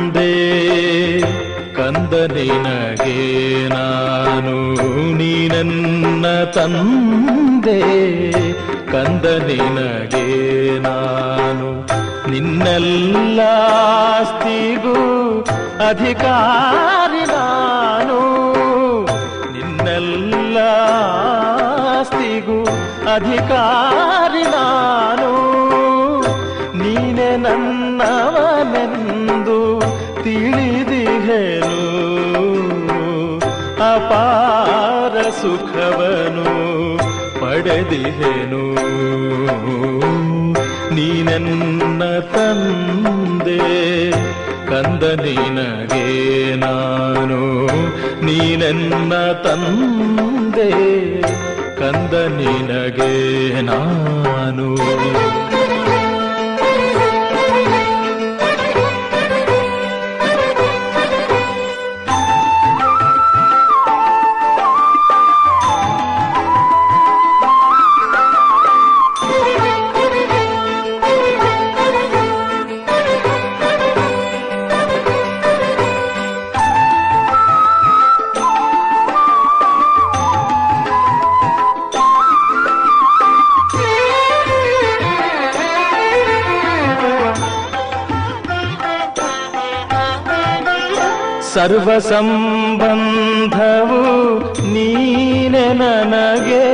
ತಂದೆ ಕಂದ ನಿನಗೆ ನಾನು, ನೀನನ್ನ ತಂದೆ ಕಂದ ನಿನಗೆ ನಾನು. ನಿನ್ನೆಲ್ಲ ಆಸ್ತಿಗೂ ಅಧಿಕಾರಿ ನಾನು, ನಿನ್ನೆಲ್ಲ ಆಸ್ತಿಗೂ ಅಧಿಕಾರಿ ನಾನು. ನೀನೆ ನನ್ನವನೆಂದು ತಿಳಿದಿಹೆನು, ಅಪಾರ ಸುಖವನು ಪಡೆದಿಹೆನು. ನೀನೆನ್ನ ತಂದೆ ಕಂದ ನಿನಗೆ ನಾನು, ನೀನೆನ್ನ ತಂದೆ ಕಂದ ನಿನಗೆ ನಾನು. ಸರ್ವ ಸಂಬಂಧವು ನೀನೆ ನನಗೆ,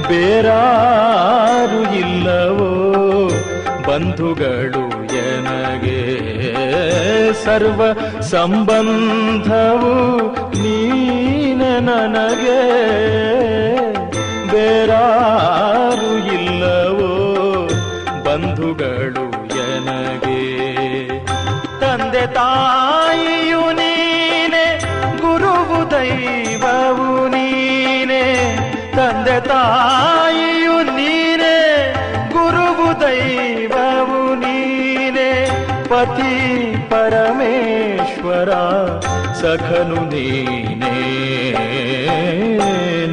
ಬೇರಾರು ಇಲ್ಲವೋ ಬಂಧುಗಳು ಎನಗೆ. ಸರ್ವ ಸಂಬಂಧವು ನೀನೆ ನನಗೆ, ಬೇರಾರು ಇಲ್ಲವೋ ಬಂಧುಗಳು ಎನಗೆ. ತಂದೆ ತಾಯಿಯು ನೀನೆ, ಗುರುವು ದೈವವು ನೀನೆ. ತಂದೆ ತಾಯಿಯು ನೀನೆ, ಗುರುವು ದೈವವು ನೀನೆ. ಪತಿ ಪರಮೇಶ್ವರ ಸಖನು ನೀನೇ,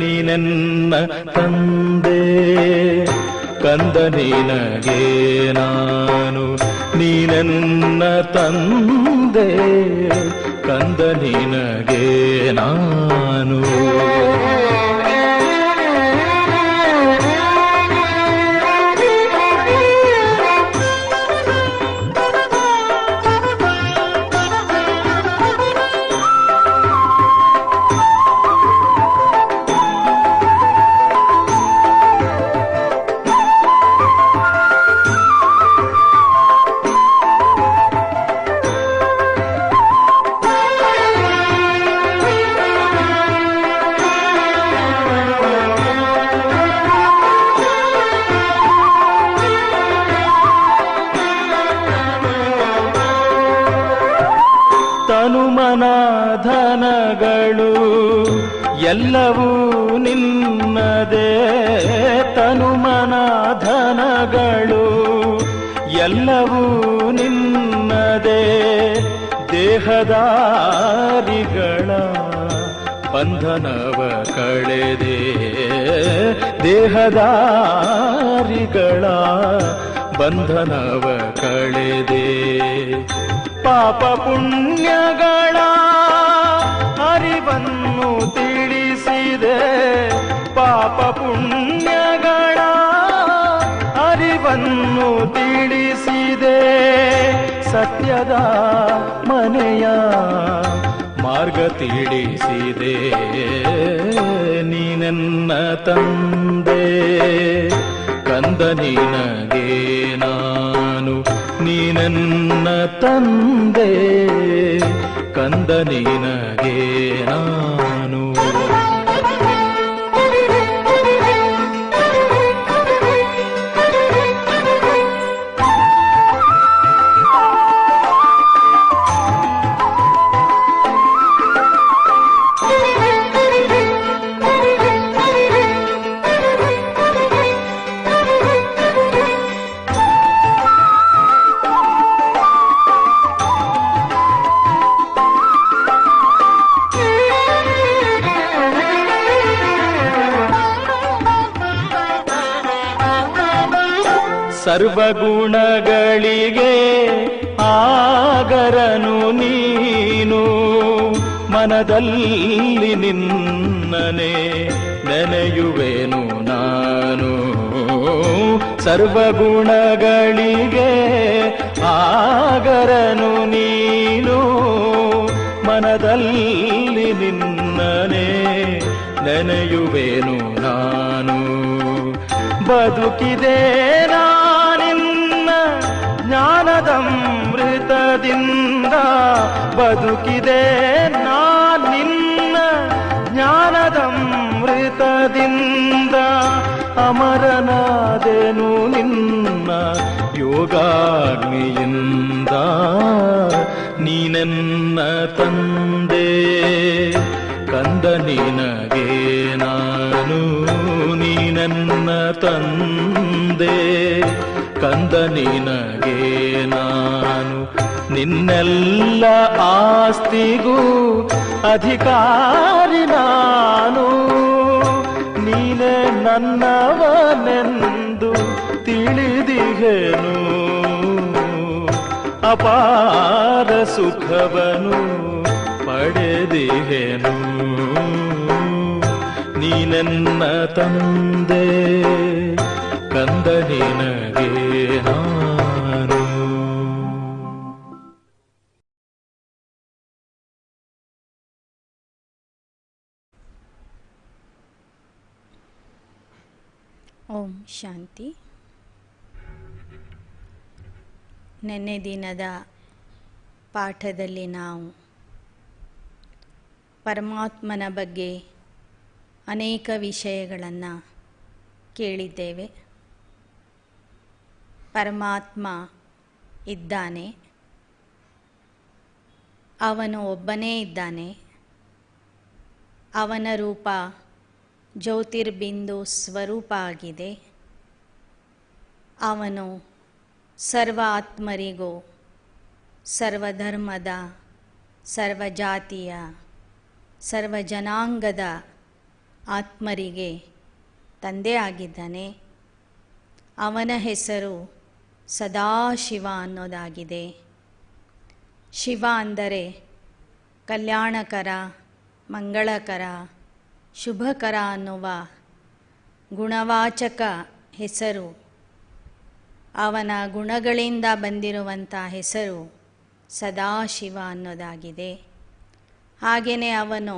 ನೀನೆನ್ನ ತಂದೆ ಕಂದ ನಿನಗೆ ನಾನು, ನೀನೆನ್ನ ತಂದೆ ಕಂದ ನಿನಗೆ ನಾನು. ಧನಗಳು ಎಲ್ಲವೂ ನಿನ್ನದೇ, ತನುಮನ ಧನಗಳು ಎಲ್ಲವೂ ನಿನ್ನದೇ. ದೇಹದಾರಿಗಳ ಬಂಧನವ ಕಳೆದೆ, ದೇಹದಾರಿಗಳ ಬಂಧನವ ಕಳೆದೆ. ಪಾಪ ಪುಣ್ಯಗಳ ಅರಿವನ್ನು ತಿಳಿಸಿದೆ, ಪಾಪ ಪುಣ್ಯಗಳ ಅರಿವನ್ನು ತಿಳಿಸಿದೆ. ಸತ್ಯದ ಮನೆಯ ಮಾರ್ಗ ತಿಳಿಸಿದೆ, ನೀನೆನ್ನ ತಂದೆ ಕಂದ ನಿನಗೆ ನಾನು, ನೀನೆನ್ನ ತಂದೆ ಕಂದ ನಿನಗೆ ನಾನು. ಸರ್ವಗುಣಗಳಿಗೆ ಆಗರನು ನೀನು, ಮನದಲ್ಲಿ ನಿನ್ನನೆ ನೆನೆಯುವೆನು ನಾನು. ಸರ್ವಗುಣಗಳಿಗೆ ಆಗರನು ನೀನು, ಮನದಲ್ಲಿ ನಿನ್ನನೆ ನೆನೆಯುವೆನು ನಾನು. ಬದುಕಿದೆ ನಾನಿನ್ನ ಜ್ಞಾನದಮೃತದಿಂದ, ಬದುಕಿದೆ ನಾನಿನ್ನ ಜ್ಞಾನದಮೃತದಿಂದ, ಅಮರನಾದೆನು ನಿನ್ನ ಯೋಗಾಗ್ನಿಯಿಂದ. ನೀನೆನ್ನ ತಂದೆ ಕಂದ ನಿನಗೆ ನಾನು, ನೀನೆನ್ನ ತಂದೆ ಕಂದ ನಿನಗೆ ನಾನು. ನಿನ್ನೆಲ್ಲ ಆಸ್ತಿಗೂ ಅಧಿಕಾರಿ ನಾನು, ನೀನೇ ನನ್ನವನೆಂದು ತಿಳಿದಿಹೆನು. ಅಪಾರ ಸುಖವನು ಪಡೆದಿಹೆನು. ನೀನೆನ್ನ ತಂದೆ ಕಂದ ನಿನಗೆ ನಾನು. ಓಂ ಶಾಂತಿ. ನೆನ್ನೆ ದಿನದ ಪಾಠದಲ್ಲಿ ನಾವು ಪರಮಾತ್ಮನ ಬಗ್ಗೆ ಅನೇಕ ವಿಷಯಗಳನ್ನು ಕೇಳಿದ್ದೇವೆ. ಪರಮಾತ್ಮ ಇದ್ದಾನೆ, ಅವನು ಒಬ್ಬನೇ ಇದ್ದಾನೆ. ಅವನ ರೂಪ ಜ್ಯೋತಿರ್ಬಿಂದು ಸ್ವರೂಪ ಆಗಿದೆ. ಅವನು ಸರ್ವ ಆತ್ಮರಿಗೂ, ಸರ್ವಧರ್ಮದ, ಸರ್ವಜಾತಿಯ, ಸರ್ವ ಜನಾಂಗದ ಆತ್ಮರಿಗೆ ತಂದೆ ಆಗಿದ್ದಾನೆ. ಅವನ ಹೆಸರು ಸದಾಶಿವ ಅನ್ನೋದಾಗಿದೆ. ಶಿವ ಅಂದರೆ ಕಲ್ಯಾಣಕರ, ಮಂಗಳಕರ, ಶುಭಕರ ಅನ್ನುವ ಗುಣವಾಚಕ ಹೆಸರು. ಅವನ ಗುಣಗಳಿಂದ ಬಂದಿರುವಂಥ ಹೆಸರು ಸದಾಶಿವ ಅನ್ನೋದಾಗಿದೆ. ಹಾಗೆಯೇ ಅವನು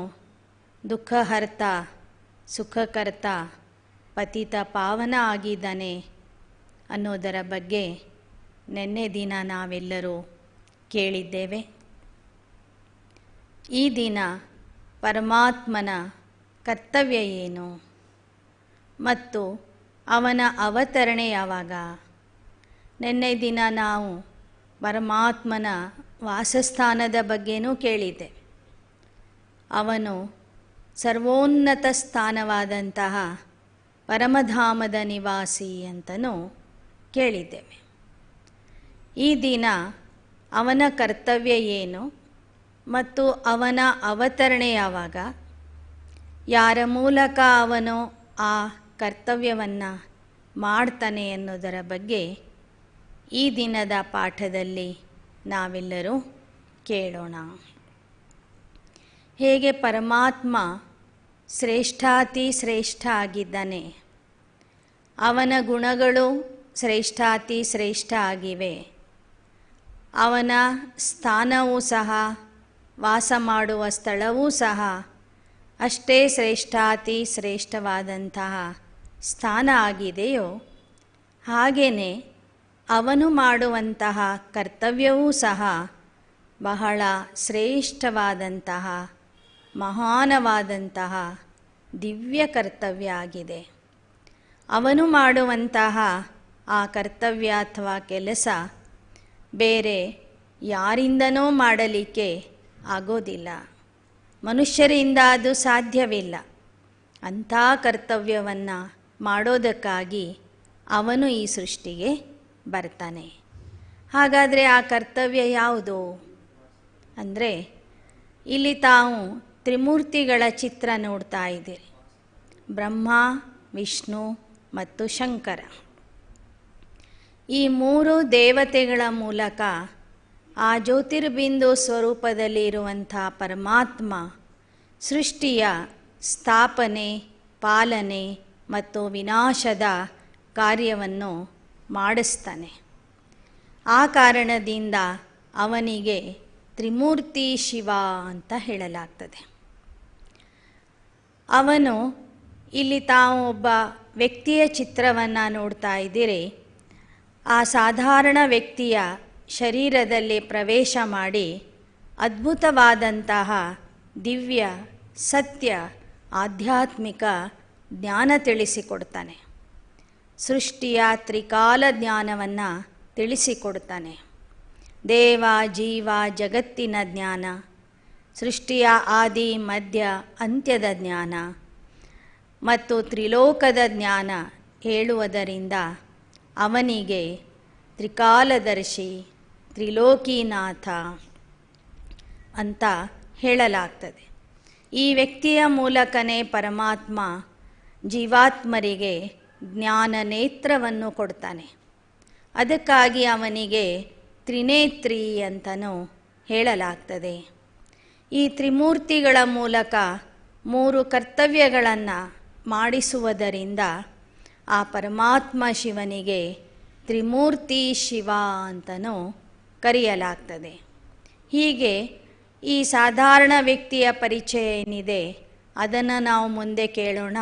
ದುಃಖಹರ್ತ, ಸುಖಕರ್ತ, ಪತಿತ ಪಾವನ ಆಗಿದ್ದಾನೆ ಅನ್ನೋದರ ಬಗ್ಗೆ ನಿನ್ನೆ ದಿನ ನಾವೆಲ್ಲರೂ ಕೇಳಿದ್ದೇವೆ. ಈ ದಿನ ಪರಮಾತ್ಮನ ಕರ್ತವ್ಯ ಏನು ಮತ್ತು ಅವನ ಅವತರಣೆ ಯಾವಾಗ? ನಿನ್ನೆ ದಿನ ನಾವು ಪರಮಾತ್ಮನ ವಾಸಸ್ಥಾನದ ಬಗ್ಗೆನೂ ಕೇಳಿದ್ದೆ. ಅವನು ಸರ್ವೋನ್ನತ ಸ್ಥಾನವಾದಂತಹ ಪರಮಧಾಮದ ನಿವಾಸಿ ಅಂತಲೂ ಕೇಳಿದ್ದೇವೆ. ಈ ದಿನ ಅವನ ಕರ್ತವ್ಯ ಏನು ಮತ್ತು ಅವನ ಅವತರಣೆ ಯಾವಾಗ, ಯಾರ ಮೂಲಕ ಅವನು ಆ ಕರ್ತವ್ಯವನ್ನು ಮಾಡ್ತಾನೆ ಅನ್ನೋದರ ಬಗ್ಗೆ ಈ ದಿನದ ಪಾಠದಲ್ಲಿ ನಾವೆಲ್ಲರೂ ಕೇಳೋಣ. ಹೇಗೆ ಪರಮಾತ್ಮ ಶ್ರೇಷ್ಠಾತಿ ಶ್ರೇಷ್ಠ ಆಗಿದ್ದಾನೆ, ಅವನ ಗುಣಗಳು ಶ್ರೇಷ್ಠಾತಿ ಶ್ರೇಷ್ಠ ಆಗಿವೆ. ಅವನ ಸ್ಥಾನವೂ ಸಹ, ವಾಸ ಮಾಡುವ ಸ್ಥಳವೂ ಸಹ ಅಷ್ಟೇ ಶ್ರೇಷ್ಠಾತಿ ಶ್ರೇಷ್ಠವಾದಂತಹ ಸ್ಥಾನ ಆಗಿದೆಯೋ, ಹಾಗೆಯೇ ಅವನು ಮಾಡುವಂತಹ ಕರ್ತವ್ಯವೂ ಸಹ ಬಹಳ ಶ್ರೇಷ್ಠವಾದಂತಹ, ಮಹಾನವಾದಂತಹ ದಿವ್ಯ ಕರ್ತವ್ಯ ಆಗಿದೆ. ಅವನು ಮಾಡುವಂತಹ ಆ ಕರ್ತವ್ಯ ಅಥವಾ ಕೆಲಸ ಬೇರೆ ಯಾರಿಂದನೂ ಮಾಡಲಿಕ್ಕೆ ಆಗೋದಿಲ್ಲ. ಮನುಷ್ಯರಿಂದ ಅದು ಸಾಧ್ಯವಿಲ್ಲ. ಅಂಥ ಕರ್ತವ್ಯವನ್ನು ಮಾಡೋದಕ್ಕಾಗಿ ಅವನು ಈ ಸೃಷ್ಟಿಗೆ ಬರ್ತಾನೆ. ಹಾಗಾದರೆ ಆ ಕರ್ತವ್ಯ ಯಾವುದು ಅಂದರೆ, ಇಲ್ಲಿ ತಾವು ತ್ರಿಮೂರ್ತಿಗಳ ಚಿತ್ರ ನೋಡ್ತಾ ಇದ್ದೀರಿ. ಬ್ರಹ್ಮ, ವಿಷ್ಣು ಮತ್ತು ಶಂಕರ. ಈ ಮೂರು ದೇವತೆಗಳ ಮೂಲಕ ಆ ಜ್ಯೋತಿರ್ಬಿಂದು ಸ್ವರೂಪದಲ್ಲಿ ಇರುವಂಥ ಪರಮಾತ್ಮ ಸೃಷ್ಟಿಯ ಸ್ಥಾಪನೆ, ಪಾಲನೆ ಮತ್ತು ವಿನಾಶದ ಕಾರ್ಯವನ್ನು ಮಾಡಿಸ್ತಾನೆ. ಆ ಕಾರಣದಿಂದ ಅವನಿಗೆ ತ್ರಿಮೂರ್ತಿ ಶಿವ ಅಂತ ಹೇಳಲಾಗ್ತದೆ. ಅವನು ಇಲ್ಲಿ ತಾವು ಒಬ್ಬ ವ್ಯಕ್ತಿಯ ಚಿತ್ರವನ್ನು ನೋಡ್ತಾ ಇದ್ದೀರಿ. ಆ ಸಾಧಾರಣ ವ್ಯಕ್ತಿಯ ಶರೀರದಲ್ಲಿ ಪ್ರವೇಶ ಮಾಡಿ ಅದ್ಭುತವಾದಂತಹ ದಿವ್ಯ ಸತ್ಯ ಆಧ್ಯಾತ್ಮಿಕ ಜ್ಞಾನ ತಿಳಿಸಿಕೊಡ್ತಾನೆ. ಸೃಷ್ಟಿಯ ತ್ರಿಕಾಲ ಜ್ಞಾನವನ್ನು ತಿಳಿಸಿಕೊಡ್ತಾನೆ. ದೇವ ಜೀವ ಜಗತ್ತಿನ ಜ್ಞಾನ, ಸೃಷ್ಟಿಯ ಆದಿ ಮಧ್ಯ ಅಂತ್ಯದ ಜ್ಞಾನ ಮತ್ತು ತ್ರಿಲೋಕದ ಜ್ಞಾನ ಹೇಳುವುದರಿಂದ ಅವನಿಗೆ ತ್ರಿಕಾಲದರ್ಶಿ, ತ್ರಿಲೋಕಿನಾಥ ಅಂತ ಹೇಳಲಾಗ್ತದೆ. ಈ ವ್ಯಕ್ತಿಯ ಮೂಲಕನೇ ಪರಮಾತ್ಮ ಜೀವಾತ್ಮರಿಗೆ ಜ್ಞಾನ ನೇತ್ರವನ್ನು ಕೊಡ್ತಾನೆ. ಅದಕ್ಕಾಗಿ ಅವನಿಗೆ ತ್ರಿನೇತ್ರಿ ಅಂತಲೂ ಹೇಳಲಾಗ್ತದೆ. ಈ ತ್ರಿಮೂರ್ತಿಗಳ ಮೂಲಕ ಮೂರು ಕರ್ತವ್ಯಗಳನ್ನು ಮಾಡಿಸುವುದರಿಂದ ಆ ಪರಮಾತ್ಮ ಶಿವನಿಗೆ ತ್ರಿಮೂರ್ತಿ ಶಿವ ಅಂತಲೂ ಕರೆಯಲಾಗ್ತದೆ. ಹೀಗೆ ಈ ಸಾಧಾರಣ ವ್ಯಕ್ತಿಯ ಪರಿಚಯ ಏನಿದೆ ಅದನ್ನು ನಾವು ಮುಂದೆ ಕೇಳೋಣ.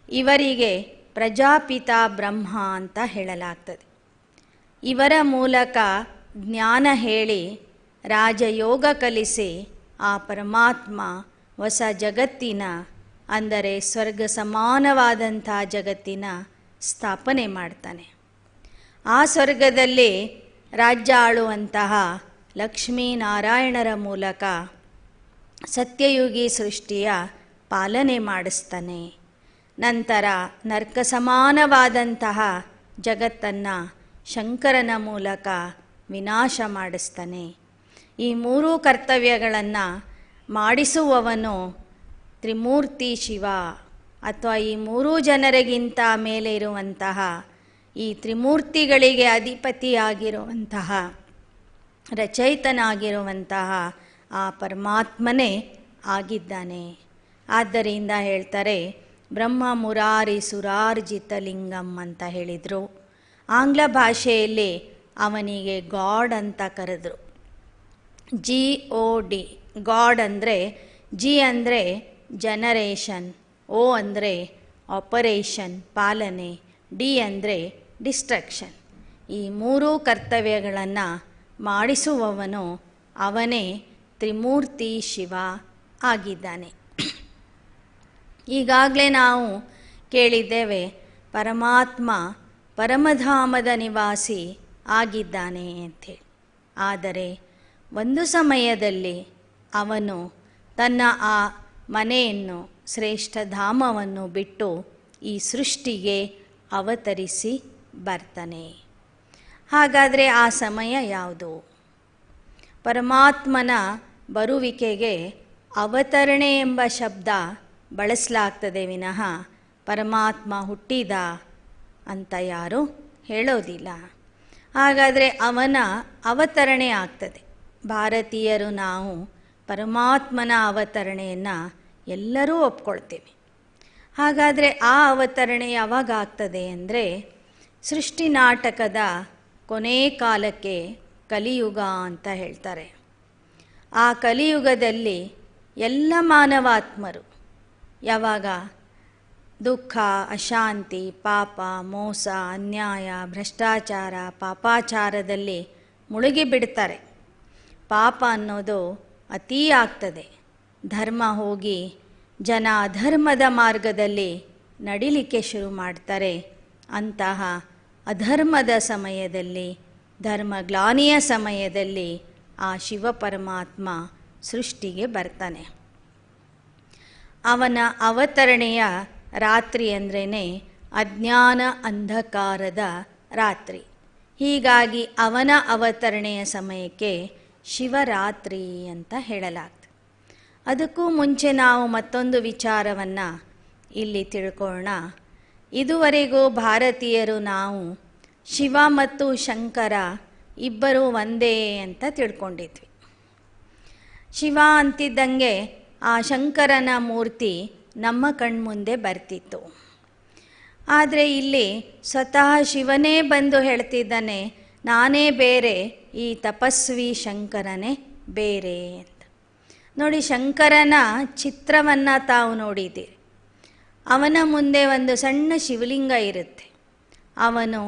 ಇವರಿಗೆ ಪ್ರಜಾಪಿತ ಬ್ರಹ್ಮ ಅಂತ ಹೇಳಲಾಗ್ತದೆ. ಇವರ ಮೂಲಕ ಜ್ಞಾನ ಹೇಳಿ ರಾಜಯೋಗ ಕಲಿಸಿ ಆ ಪರಮಾತ್ಮ ಹೊಸ ಜಗತ್ತಿನ, ಅಂದರೆ ಸ್ವರ್ಗ ಸಮಾನವಾದಂಥ ಜಗತ್ತಿನ ಸ್ಥಾಪನೆ ಮಾಡ್ತಾನೆ. ಆ ಸ್ವರ್ಗದಲ್ಲಿ ರಾಜ್ಯ ಆಳುವಂತಹ ಲಕ್ಷ್ಮೀನಾರಾಯಣರ ಮೂಲಕ ಸತ್ಯಯುಗಿ ಸೃಷ್ಟಿಯ ಪಾಲನೆ ಮಾಡಿಸ್ತಾನೆ. ನಂತರ ನರ್ಕ ಸಮಾನವಾದಂತಹ ಜಗತ್ತನ್ನು ಶಂಕರನ ಮೂಲಕ ವಿನಾಶ ಮಾಡಿಸ್ತಾನೆ. ಈ ಮೂರೂ ಕರ್ತವ್ಯಗಳನ್ನು ಮಾಡಿಸುವವನು ತ್ರಿಮೂರ್ತಿ ಶಿವ, ಅಥವಾ ಈ ಮೂರೂ ಜನರಿಗಿಂತ ಮೇಲೆ ಇರುವಂತಹ ಈ ತ್ರಿಮೂರ್ತಿಗಳಿಗೆ ಅಧಿಪತಿಯಾಗಿರುವಂತಹ ರಚಯಿತನಾಗಿರುವಂತಹ ಆ ಪರಮಾತ್ಮನೇ ಆಗಿದ್ದಾನೆ. ಆದ್ದರಿಂದ ಹೇಳ್ತಾರೆ ಬ್ರಹ್ಮ ಮುರಾರಿ ಸುರಾರ್ಜಿತ ಲಿಂಗಂ ಅಂತ ಹೇಳಿದರು. ಆಂಗ್ಲ ಭಾಷೆಯಲ್ಲಿ ಅವನಿಗೆ ಗಾಡ್ ಅಂತ ಕರೆದರು. GOD, ಗಾಡ್ ಅಂದರೆ, ಜಿ ಅಂದರೆ ಜನರೇಷನ್, O ಅಂದರೆ ಆಪರೇಷನ್ ಪಾಲನೆ, ಡಿ ಅಂದರೆ ಡಿಸ್ಟ್ರಕ್ಷನ್. ಈ ಮೂರೂ ಕರ್ತವ್ಯಗಳನ್ನು ಮಾಡಿಸುವವನು ಅವನೇ ತ್ರಿಮೂರ್ತಿ ಶಿವ ಆಗಿದ್ದಾನೆ. ಈಗಾಗಲೇ ನಾವು ಕೇಳಿದ್ದೇವೆ ಪರಮಾತ್ಮ ಪರಮಧಾಮದ ನಿವಾಸಿ ಆಗಿದ್ದಾನೆ ಅಂಥೇಳಿ. ಆದರೆ ಒಂದು ಸಮಯದಲ್ಲಿ ಅವನು ತನ್ನ ಆ ಮನೆಯನ್ನು, ಶ್ರೇಷ್ಠ ಧಾಮವನ್ನು ಬಿಟ್ಟು ಈ ಸೃಷ್ಟಿಗೆ ಅವತರಿಸಿ ಬರ್ತಾನೆ. ಹಾಗಾದರೆ ಆ ಸಮಯ ಯಾವುದು? ಪರಮಾತ್ಮನ ಬರುವಿಕೆಗೆ ಅವತರಣೆ ಎಂಬ ಶಬ್ದ ಬಳಸಲಾಗ್ತದೆ ವಿನಃ ಪರಮಾತ್ಮ ಹುಟ್ಟಿದ ಅಂತ ಯಾರೂ ಹೇಳೋದಿಲ್ಲ. ಹಾಗಾದರೆ ಅವನ ಅವತರಣೆ ಆಗ್ತದೆ. ಭಾರತೀಯರು ನಾವು ಪರಮಾತ್ಮನ ಅವತರಣೆಯನ್ನು ಎಲ್ಲರೂ ಒಪ್ಕೊಳ್ತೇವೆ. ಹಾಗಾದರೆ ಆ ಅವತರಣೆ ಯಾವಾಗ ಆಗ್ತದೆ ಅಂದರೆ ಸೃಷ್ಟಿ ನಾಟಕದ ಕೊನೆ ಕಾಲಕ್ಕೆ ಕಲಿಯುಗ ಅಂತ ಹೇಳ್ತಾರೆ. ಆ ಕಲಿಯುಗದಲ್ಲಿ ಎಲ್ಲ ಮಾನವಾತ್ಮರು ಯಾವಾಗ ದುಃಖ, ಅಶಾಂತಿ, ಪಾಪ, ಮೋಸ, ಅನ್ಯಾಯ, ಭ್ರಷ್ಟಾಚಾರ, ಪಾಪಾಚಾರದಲ್ಲಿ ಮುಳುಗಿಬಿಡ್ತಾರೆ. ಪಾಪ ಅನ್ನೋದು ಅತೀ ಆಗ್ತದೆ. ಧರ್ಮ ಹೋಗಿ ಜನ ಅಧರ್ಮದ ಮಾರ್ಗದಲ್ಲಿ ನಡಿಲಿಕ್ಕೆ ಶುರು ಮಾಡ್ತಾರೆ. ಅಂತಹ ಅಧರ್ಮದ ಸಮಯದಲ್ಲಿ, ಧರ್ಮಗ್ಲಾನಿಯ ಸಮಯದಲ್ಲಿ ಆ ಶಿವ ಪರಮಾತ್ಮ ಸೃಷ್ಟಿಗೆ ಬರ್ತಾನೆ. ಅವನ ಅವತರಣೆಯ ರಾತ್ರಿ ಅಂದ್ರೇ ಅಜ್ಞಾನ ಅಂಧಕಾರದ ರಾತ್ರಿ. ಹೀಗಾಗಿ ಅವನ ಅವತರಣೆಯ ಸಮಯಕ್ಕೆ ಶಿವರಾತ್ರಿ ಅಂತ ಹೇಳಲಾಗ್ತದೆ. ಅದಕ್ಕೂ ಮುಂಚೆ ನಾವು ಮತ್ತೊಂದು ವಿಚಾರವನ್ನು ಇಲ್ಲಿ ತಿಳ್ಕೊಳ್ಳೋಣ. ಇದುವರೆಗೂ ಭಾರತೀಯರು ನಾವು ಶಿವ ಮತ್ತು ಶಂಕರ ಇಬ್ಬರು ಒಂದೇ ಅಂತ ತಿಳ್ಕೊಂಡಿದ್ವಿ. ಶಿವ ಅಂತಿದ್ದಂಗೆ ಆ ಶಂಕರನ ಮೂರ್ತಿ ನಮ್ಮ ಕಣ್ಮುಂದೆ ಬರ್ತಿತ್ತು. ಆದರೆ ಇಲ್ಲಿ ಸ್ವತಃ ಶಿವನೇ ಬಂದು ಹೇಳ್ತಿದ್ದಾನೆ, ನಾನೇ ಬೇರೆ, ಈ ತಪಸ್ವಿ ಶಂಕರನೇ ಬೇರೆ ಅಂತ. ನೋಡಿ, ಶಂಕರನ ಚಿತ್ರವನ್ನು ತಾವು ನೋಡಿದ್ದೀರಿ. ಅವನ ಮುಂದೆ ಒಂದು ಸಣ್ಣ ಶಿವಲಿಂಗ ಇರುತ್ತೆ. ಅವನು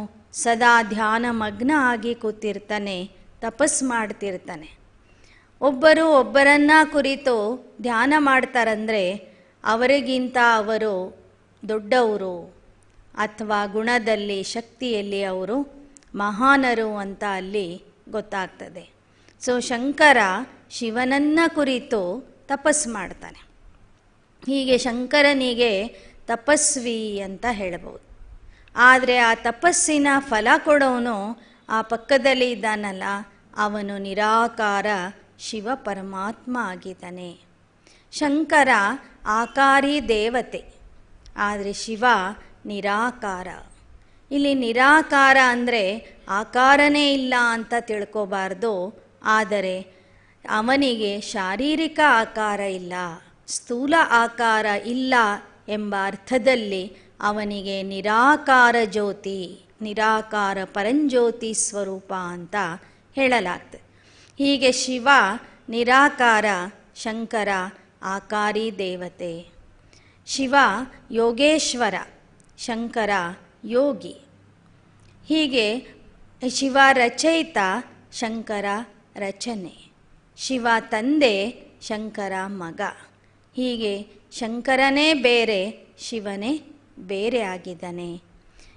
ಸದಾ ಧ್ಯಾನ ಮಗ್ನ ಆಗಿ ಕೂತಿರ್ತಾನೆ, ತಪಸ್ಸು ಮಾಡ್ತಿರ್ತಾನೆ. ಒಬ್ಬರು ಒಬ್ಬರನ್ನ ಕುರಿತು ಧ್ಯಾನ ಮಾಡ್ತಾರಂದರೆ ಅವರಿಗಿಂತ ಅವರು ದೊಡ್ಡವರು ಅಥವಾ ಗುಣದಲ್ಲಿ ಶಕ್ತಿಯಲ್ಲಿ ಅವರು ಮಹಾನರು ಅಂತ ಅಲ್ಲಿ ಗೊತ್ತಾಗ್ತದೆ. ಸೊ ಶಂಕರ ಶಿವನನ್ನ ಕುರಿತು ತಪಸ್ಸು ಮಾಡ್ತಾನೆ. ಹೀಗೆ ಶಂಕರನಿಗೆ ತಪಸ್ವಿ ಅಂತ ಹೇಳ್ಬೋದು. ಆದರೆ ಆ ತಪಸ್ಸಿನ ಫಲ ಕೊಡೋನು ಆ ಪಕ್ಕದಲ್ಲಿ ಇದ್ದಾನಲ್ಲ, ಅವನು ನಿರಾಕಾರ ಶಿವ ಪರಮಾತ್ಮ ಆಗಿದ್ದಾನೆ. ಶಂಕರ ಆಕಾರಿ ದೇವತೆ, ಆದರೆ ಶಿವ ನಿರಾಕಾರ. ಇಲ್ಲಿ ನಿರಾಕಾರ ಅಂದರೆ ಆಕಾರನೇ ಇಲ್ಲ ಅಂತ ತಿಳ್ಕೋಬಾರ್ದು. ಆದರೆ ಅವನಿಗೆ ಶಾರೀರಿಕ ಆಕಾರ ಇಲ್ಲ, ಸ್ಥೂಲ ಆಕಾರ ಇಲ್ಲ ಎಂಬ ಅರ್ಥದಲ್ಲಿ ಅವನಿಗೆ ನಿರಾಕಾರ ಜ್ಯೋತಿ, ನಿರಾಕಾರ ಪರಂಜ್ಯೋತಿ ಸ್ವರೂಪ ಅಂತ ಹೇಳಲಾಗ್ತದೆ. ಹೀಗೆ ಶಿವ ನಿರಾಕಾರ, ಶಂಕರ ಆಕಾರಿ ದೇವತೆ. ಶಿವ ಯೋಗೇಶ್ವರ, ಶಂಕರ ಯೋಗಿ. ಹೀಗೆ ಶಿವ ರಚಯಿತ, ಶಂಕರ ರಚನೆ. ಶಿವ ತಂದೆ, ಶಂಕರ ಮಗ. ಹೀಗೆ ಶಂಕರನೇ ಬೇರೆ, ಶಿವನೇ ಬೇರೆ ಆಗಿದ್ದಾನೆ.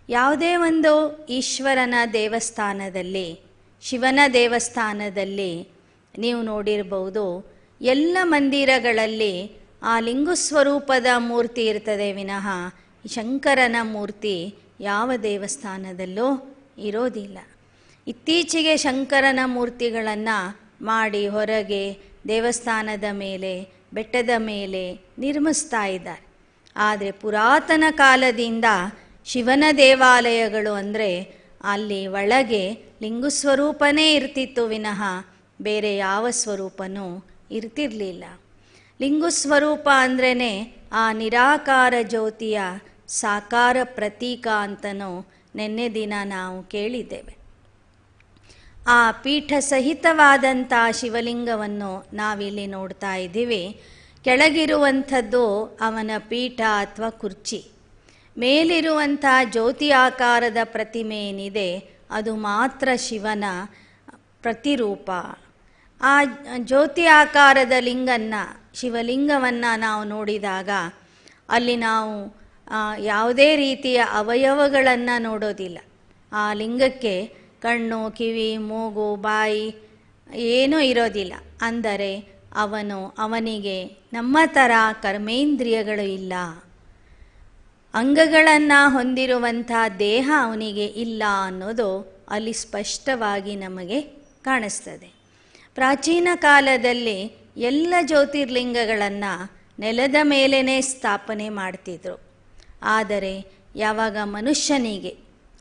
ಯಾವುದೇ ಒಂದು ಈಶ್ವರನ ದೇವಸ್ಥಾನದಲ್ಲಿ, ಶಿವನ ದೇವಸ್ಥಾನದಲ್ಲಿ ನೀವು ನೋಡಿರ್ಬೋದು, ಎಲ್ಲ ಮಂದಿರಗಳಲ್ಲಿ ಆ ಲಿಂಗ ಸ್ವರೂಪದ ಮೂರ್ತಿ ಇರ್ತದೆ ವಿನಃ ಶಂಕರನ ಮೂರ್ತಿ ಯಾವ ದೇವಸ್ಥಾನದಲ್ಲೂ ಇರೋದಿಲ್ಲ. ಇತ್ತೀಚೆಗೆ ಶಂಕರನ ಮೂರ್ತಿಗಳನ್ನು ಮಾಡಿ ಹೊರಗೆ ದೇವಸ್ಥಾನದ ಮೇಲೆ, ಬೆಟ್ಟದ ಮೇಲೆ ನಿರ್ಮಿಸ್ತಾ ಇದ್ದಾರೆ. ಆದರೆ ಪುರಾತನ ಕಾಲದಿಂದ ಶಿವನ ದೇವಾಲಯಗಳು ಅಂದರೆ ಅಲ್ಲಿ ಒಳಗೆ ಲಿಂಗ ಸ್ವರೂಪನೇ ಇರ್ತಿತ್ತು ವಿನಃ ಬೇರೆ ಯಾವ ಸ್ವರೂಪನೂ ಇರ್ತಿರಲಿಲ್ಲ. ಲಿಂಗ ಸ್ವರೂಪ ಅಂದ್ರೇ ಆ ನಿರಾಕಾರ ಜ್ಯೋತಿಯ ಸಾಕಾರ ಪ್ರತೀಕ ಅಂತನೂ ನಿನ್ನೆ ದಿನ ನಾವು ಕೇಳಿದ್ದೇವೆ. ಆ ಪೀಠ ಸಹಿತವಾದಂಥ ಶಿವಲಿಂಗವನ್ನು ನಾವಿಲ್ಲಿ ನೋಡ್ತಾ ಇದ್ದೀವಿ. ಕೆಳಗಿರುವಂಥದ್ದು ಅವನ ಪೀಠ ಅಥವಾ ಕುರ್ಚಿ. ಮೇಲಿರುವಂಥ ಜ್ಯೋತಿ ಆಕಾರದ ಪ್ರತಿಮೆ ಏನಿದೆ ಅದು ಮಾತ್ರ ಶಿವನ ಪ್ರತಿರೂಪ. ಆ ಜ್ಯೋತಿ ಆಕಾರದ ಶಿವಲಿಂಗವನ್ನು ನಾವು ನೋಡಿದಾಗ ಅಲ್ಲಿ ನಾವು ಯಾವುದೇ ರೀತಿಯ ಅವಯವಗಳನ್ನು ನೋಡೋದಿಲ್ಲ. ಆ ಲಿಂಗಕ್ಕೆ ಕಣ್ಣು, ಕಿವಿ, ಮೂಗು, ಬಾಯಿ ಏನೂ ಇರೋದಿಲ್ಲ. ಅಂದರೆ ಅವನಿಗೆ ನಮ್ಮ ಥರ ಕರ್ಮೇಂದ್ರಿಯಗಳು ಇಲ್ಲ, ಅಂಗಗಳನ್ನು ಹೊಂದಿರುವಂಥ ದೇಹ ಅವನಿಗೆ ಇಲ್ಲ ಅನ್ನೋದು ಅಲ್ಲಿ ಸ್ಪಷ್ಟವಾಗಿ ನಮಗೆ ಕಾಣಿಸ್ತದೆ. ಪ್ರಾಚೀನ ಕಾಲದಲ್ಲಿ ಎಲ್ಲ ಜ್ಯೋತಿರ್ಲಿಂಗಗಳನ್ನು ನೆಲದ ಮೇಲೇ ಸ್ಥಾಪನೆ ಮಾಡ್ತಿದ್ರು. ಆದರೆ ಯಾವಾಗ ಮನುಷ್ಯನಿಗೆ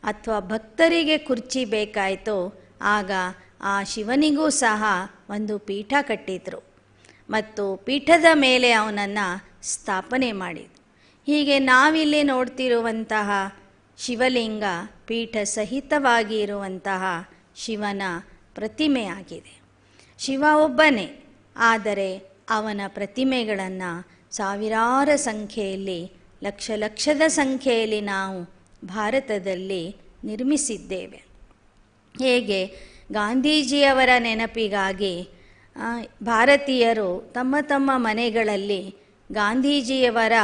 ಅಥವಾ ಭಕ್ತರಿಗೆ ಕುರ್ಚಿ ಬೇಕಾಯಿತೋ ಆಗ ಆ ಶಿವನಿಗೂ ಸಹ ಒಂದು ಪೀಠ ಕಟ್ಟಿದ್ರು ಮತ್ತು ಪೀಠದ ಮೇಲೆ ಅವನನ್ನು ಸ್ಥಾಪನೆ ಮಾಡಿದ್ರು. ಹೀಗೆ ನಾವಿಲ್ಲಿ ನೋಡ್ತಿರುವಂತಹ ಶಿವಲಿಂಗ ಪೀಠ ಸಹಿತವಾಗಿ ಇರುವಂತಹ ಶಿವನ ಪ್ರತಿಮೆಯಾಗಿದೆ. ಶಿವ ಒಬ್ಬನೇ, ಆದರೆ ಅವನ ಪ್ರತಿಮೆಗಳನ್ನು ಸಾವಿರಾರು ಸಂಖ್ಯೆಯಲ್ಲಿ, ಲಕ್ಷ ಲಕ್ಷದ ಸಂಖ್ಯೆಯಲ್ಲಿ ನಾವು ಭಾರತದಲ್ಲಿ ನಿರ್ಮಿಸಿದ್ದೇವೆ. ಹೇಗೆ ಗಾಂಧೀಜಿಯವರ ನೆನಪಿಗಾಗಿ ಭಾರತೀಯರು ತಮ್ಮ ತಮ್ಮ ಮನೆಗಳಲ್ಲಿ ಗಾಂಧೀಜಿಯವರ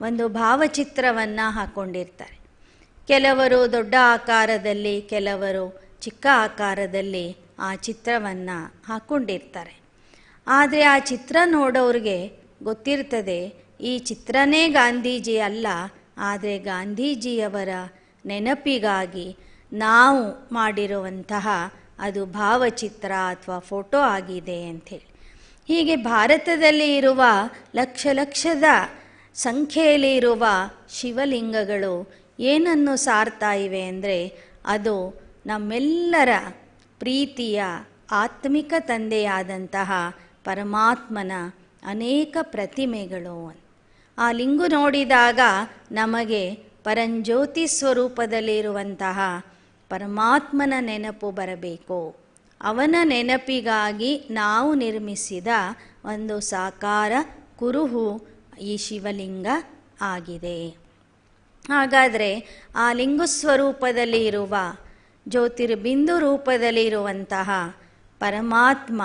ಒಂದು ಭಾವಚಿತ್ರವನ್ನು ಹಾಕ್ಕೊಂಡಿರ್ತಾರೆ. ಕೆಲವರು ದೊಡ್ಡ ಆಕಾರದಲ್ಲಿ, ಕೆಲವರು ಚಿಕ್ಕ ಆಕಾರದಲ್ಲಿ ಆ ಚಿತ್ರವನ್ನು ಹಾಕ್ಕೊಂಡಿರ್ತಾರೆ. ಆದರೆ ಆ ಚಿತ್ರ ನೋಡೋರಿಗೆ ಗೊತ್ತಿರ್ತದೆ ಈ ಚಿತ್ರನೇ ಗಾಂಧೀಜಿ ಅಲ್ಲ, ಆದರೆ ಗಾಂಧೀಜಿಯವರ ನೆನಪಿಗಾಗಿ ನಾವು ಮಾಡಿರುವಂತಹ ಅದು ಭಾವಚಿತ್ರ ಅಥವಾ ಫೋಟೋ ಆಗಿದೆ ಅಂಥೇಳಿ. ಹೀಗೆ ಭಾರತದಲ್ಲಿ ಇರುವ ಲಕ್ಷ ಲಕ್ಷದ ಸಂಖ್ಯೆಯಲ್ಲಿ ಇರುವ ಶಿವಲಿಂಗಗಳು ಏನನ್ನು ಸಾರ್ತಾ ಇವೆ ಅಂದರೆ ಅದು ನಮ್ಮೆಲ್ಲರ ಪ್ರೀತಿಯ ಆತ್ಮಿಕ ತಂದೆಯಾದಂತಹ ಪರಮಾತ್ಮನ ಅನೇಕ ಪ್ರತಿಮೆಗಳು. ಆ ಲಿಂಗು ನೋಡಿದಾಗ ನಮಗೆ ಪರಂಜ್ಯೋತಿ ಸ್ವರೂಪದಲ್ಲಿರುವಂತಹ ಪರಮಾತ್ಮನ ನೆನಪು ಬರಬೇಕು. ಅವನ ನೆನಪಿಗಾಗಿ ನಾವು ನಿರ್ಮಿಸಿದ ಒಂದು ಸಾಕಾರ ಕುರುಹು ಈ ಶಿವಲಿಂಗ ಆಗಿದೆ. ಹಾಗಾದರೆ ಆ ಲಿಂಗು ಸ್ವರೂಪದಲ್ಲಿ ಇರುವ ಜ್ಯೋತಿರ್ಬಿಂದು ರೂಪದಲ್ಲಿರುವಂತಹ ಪರಮಾತ್ಮ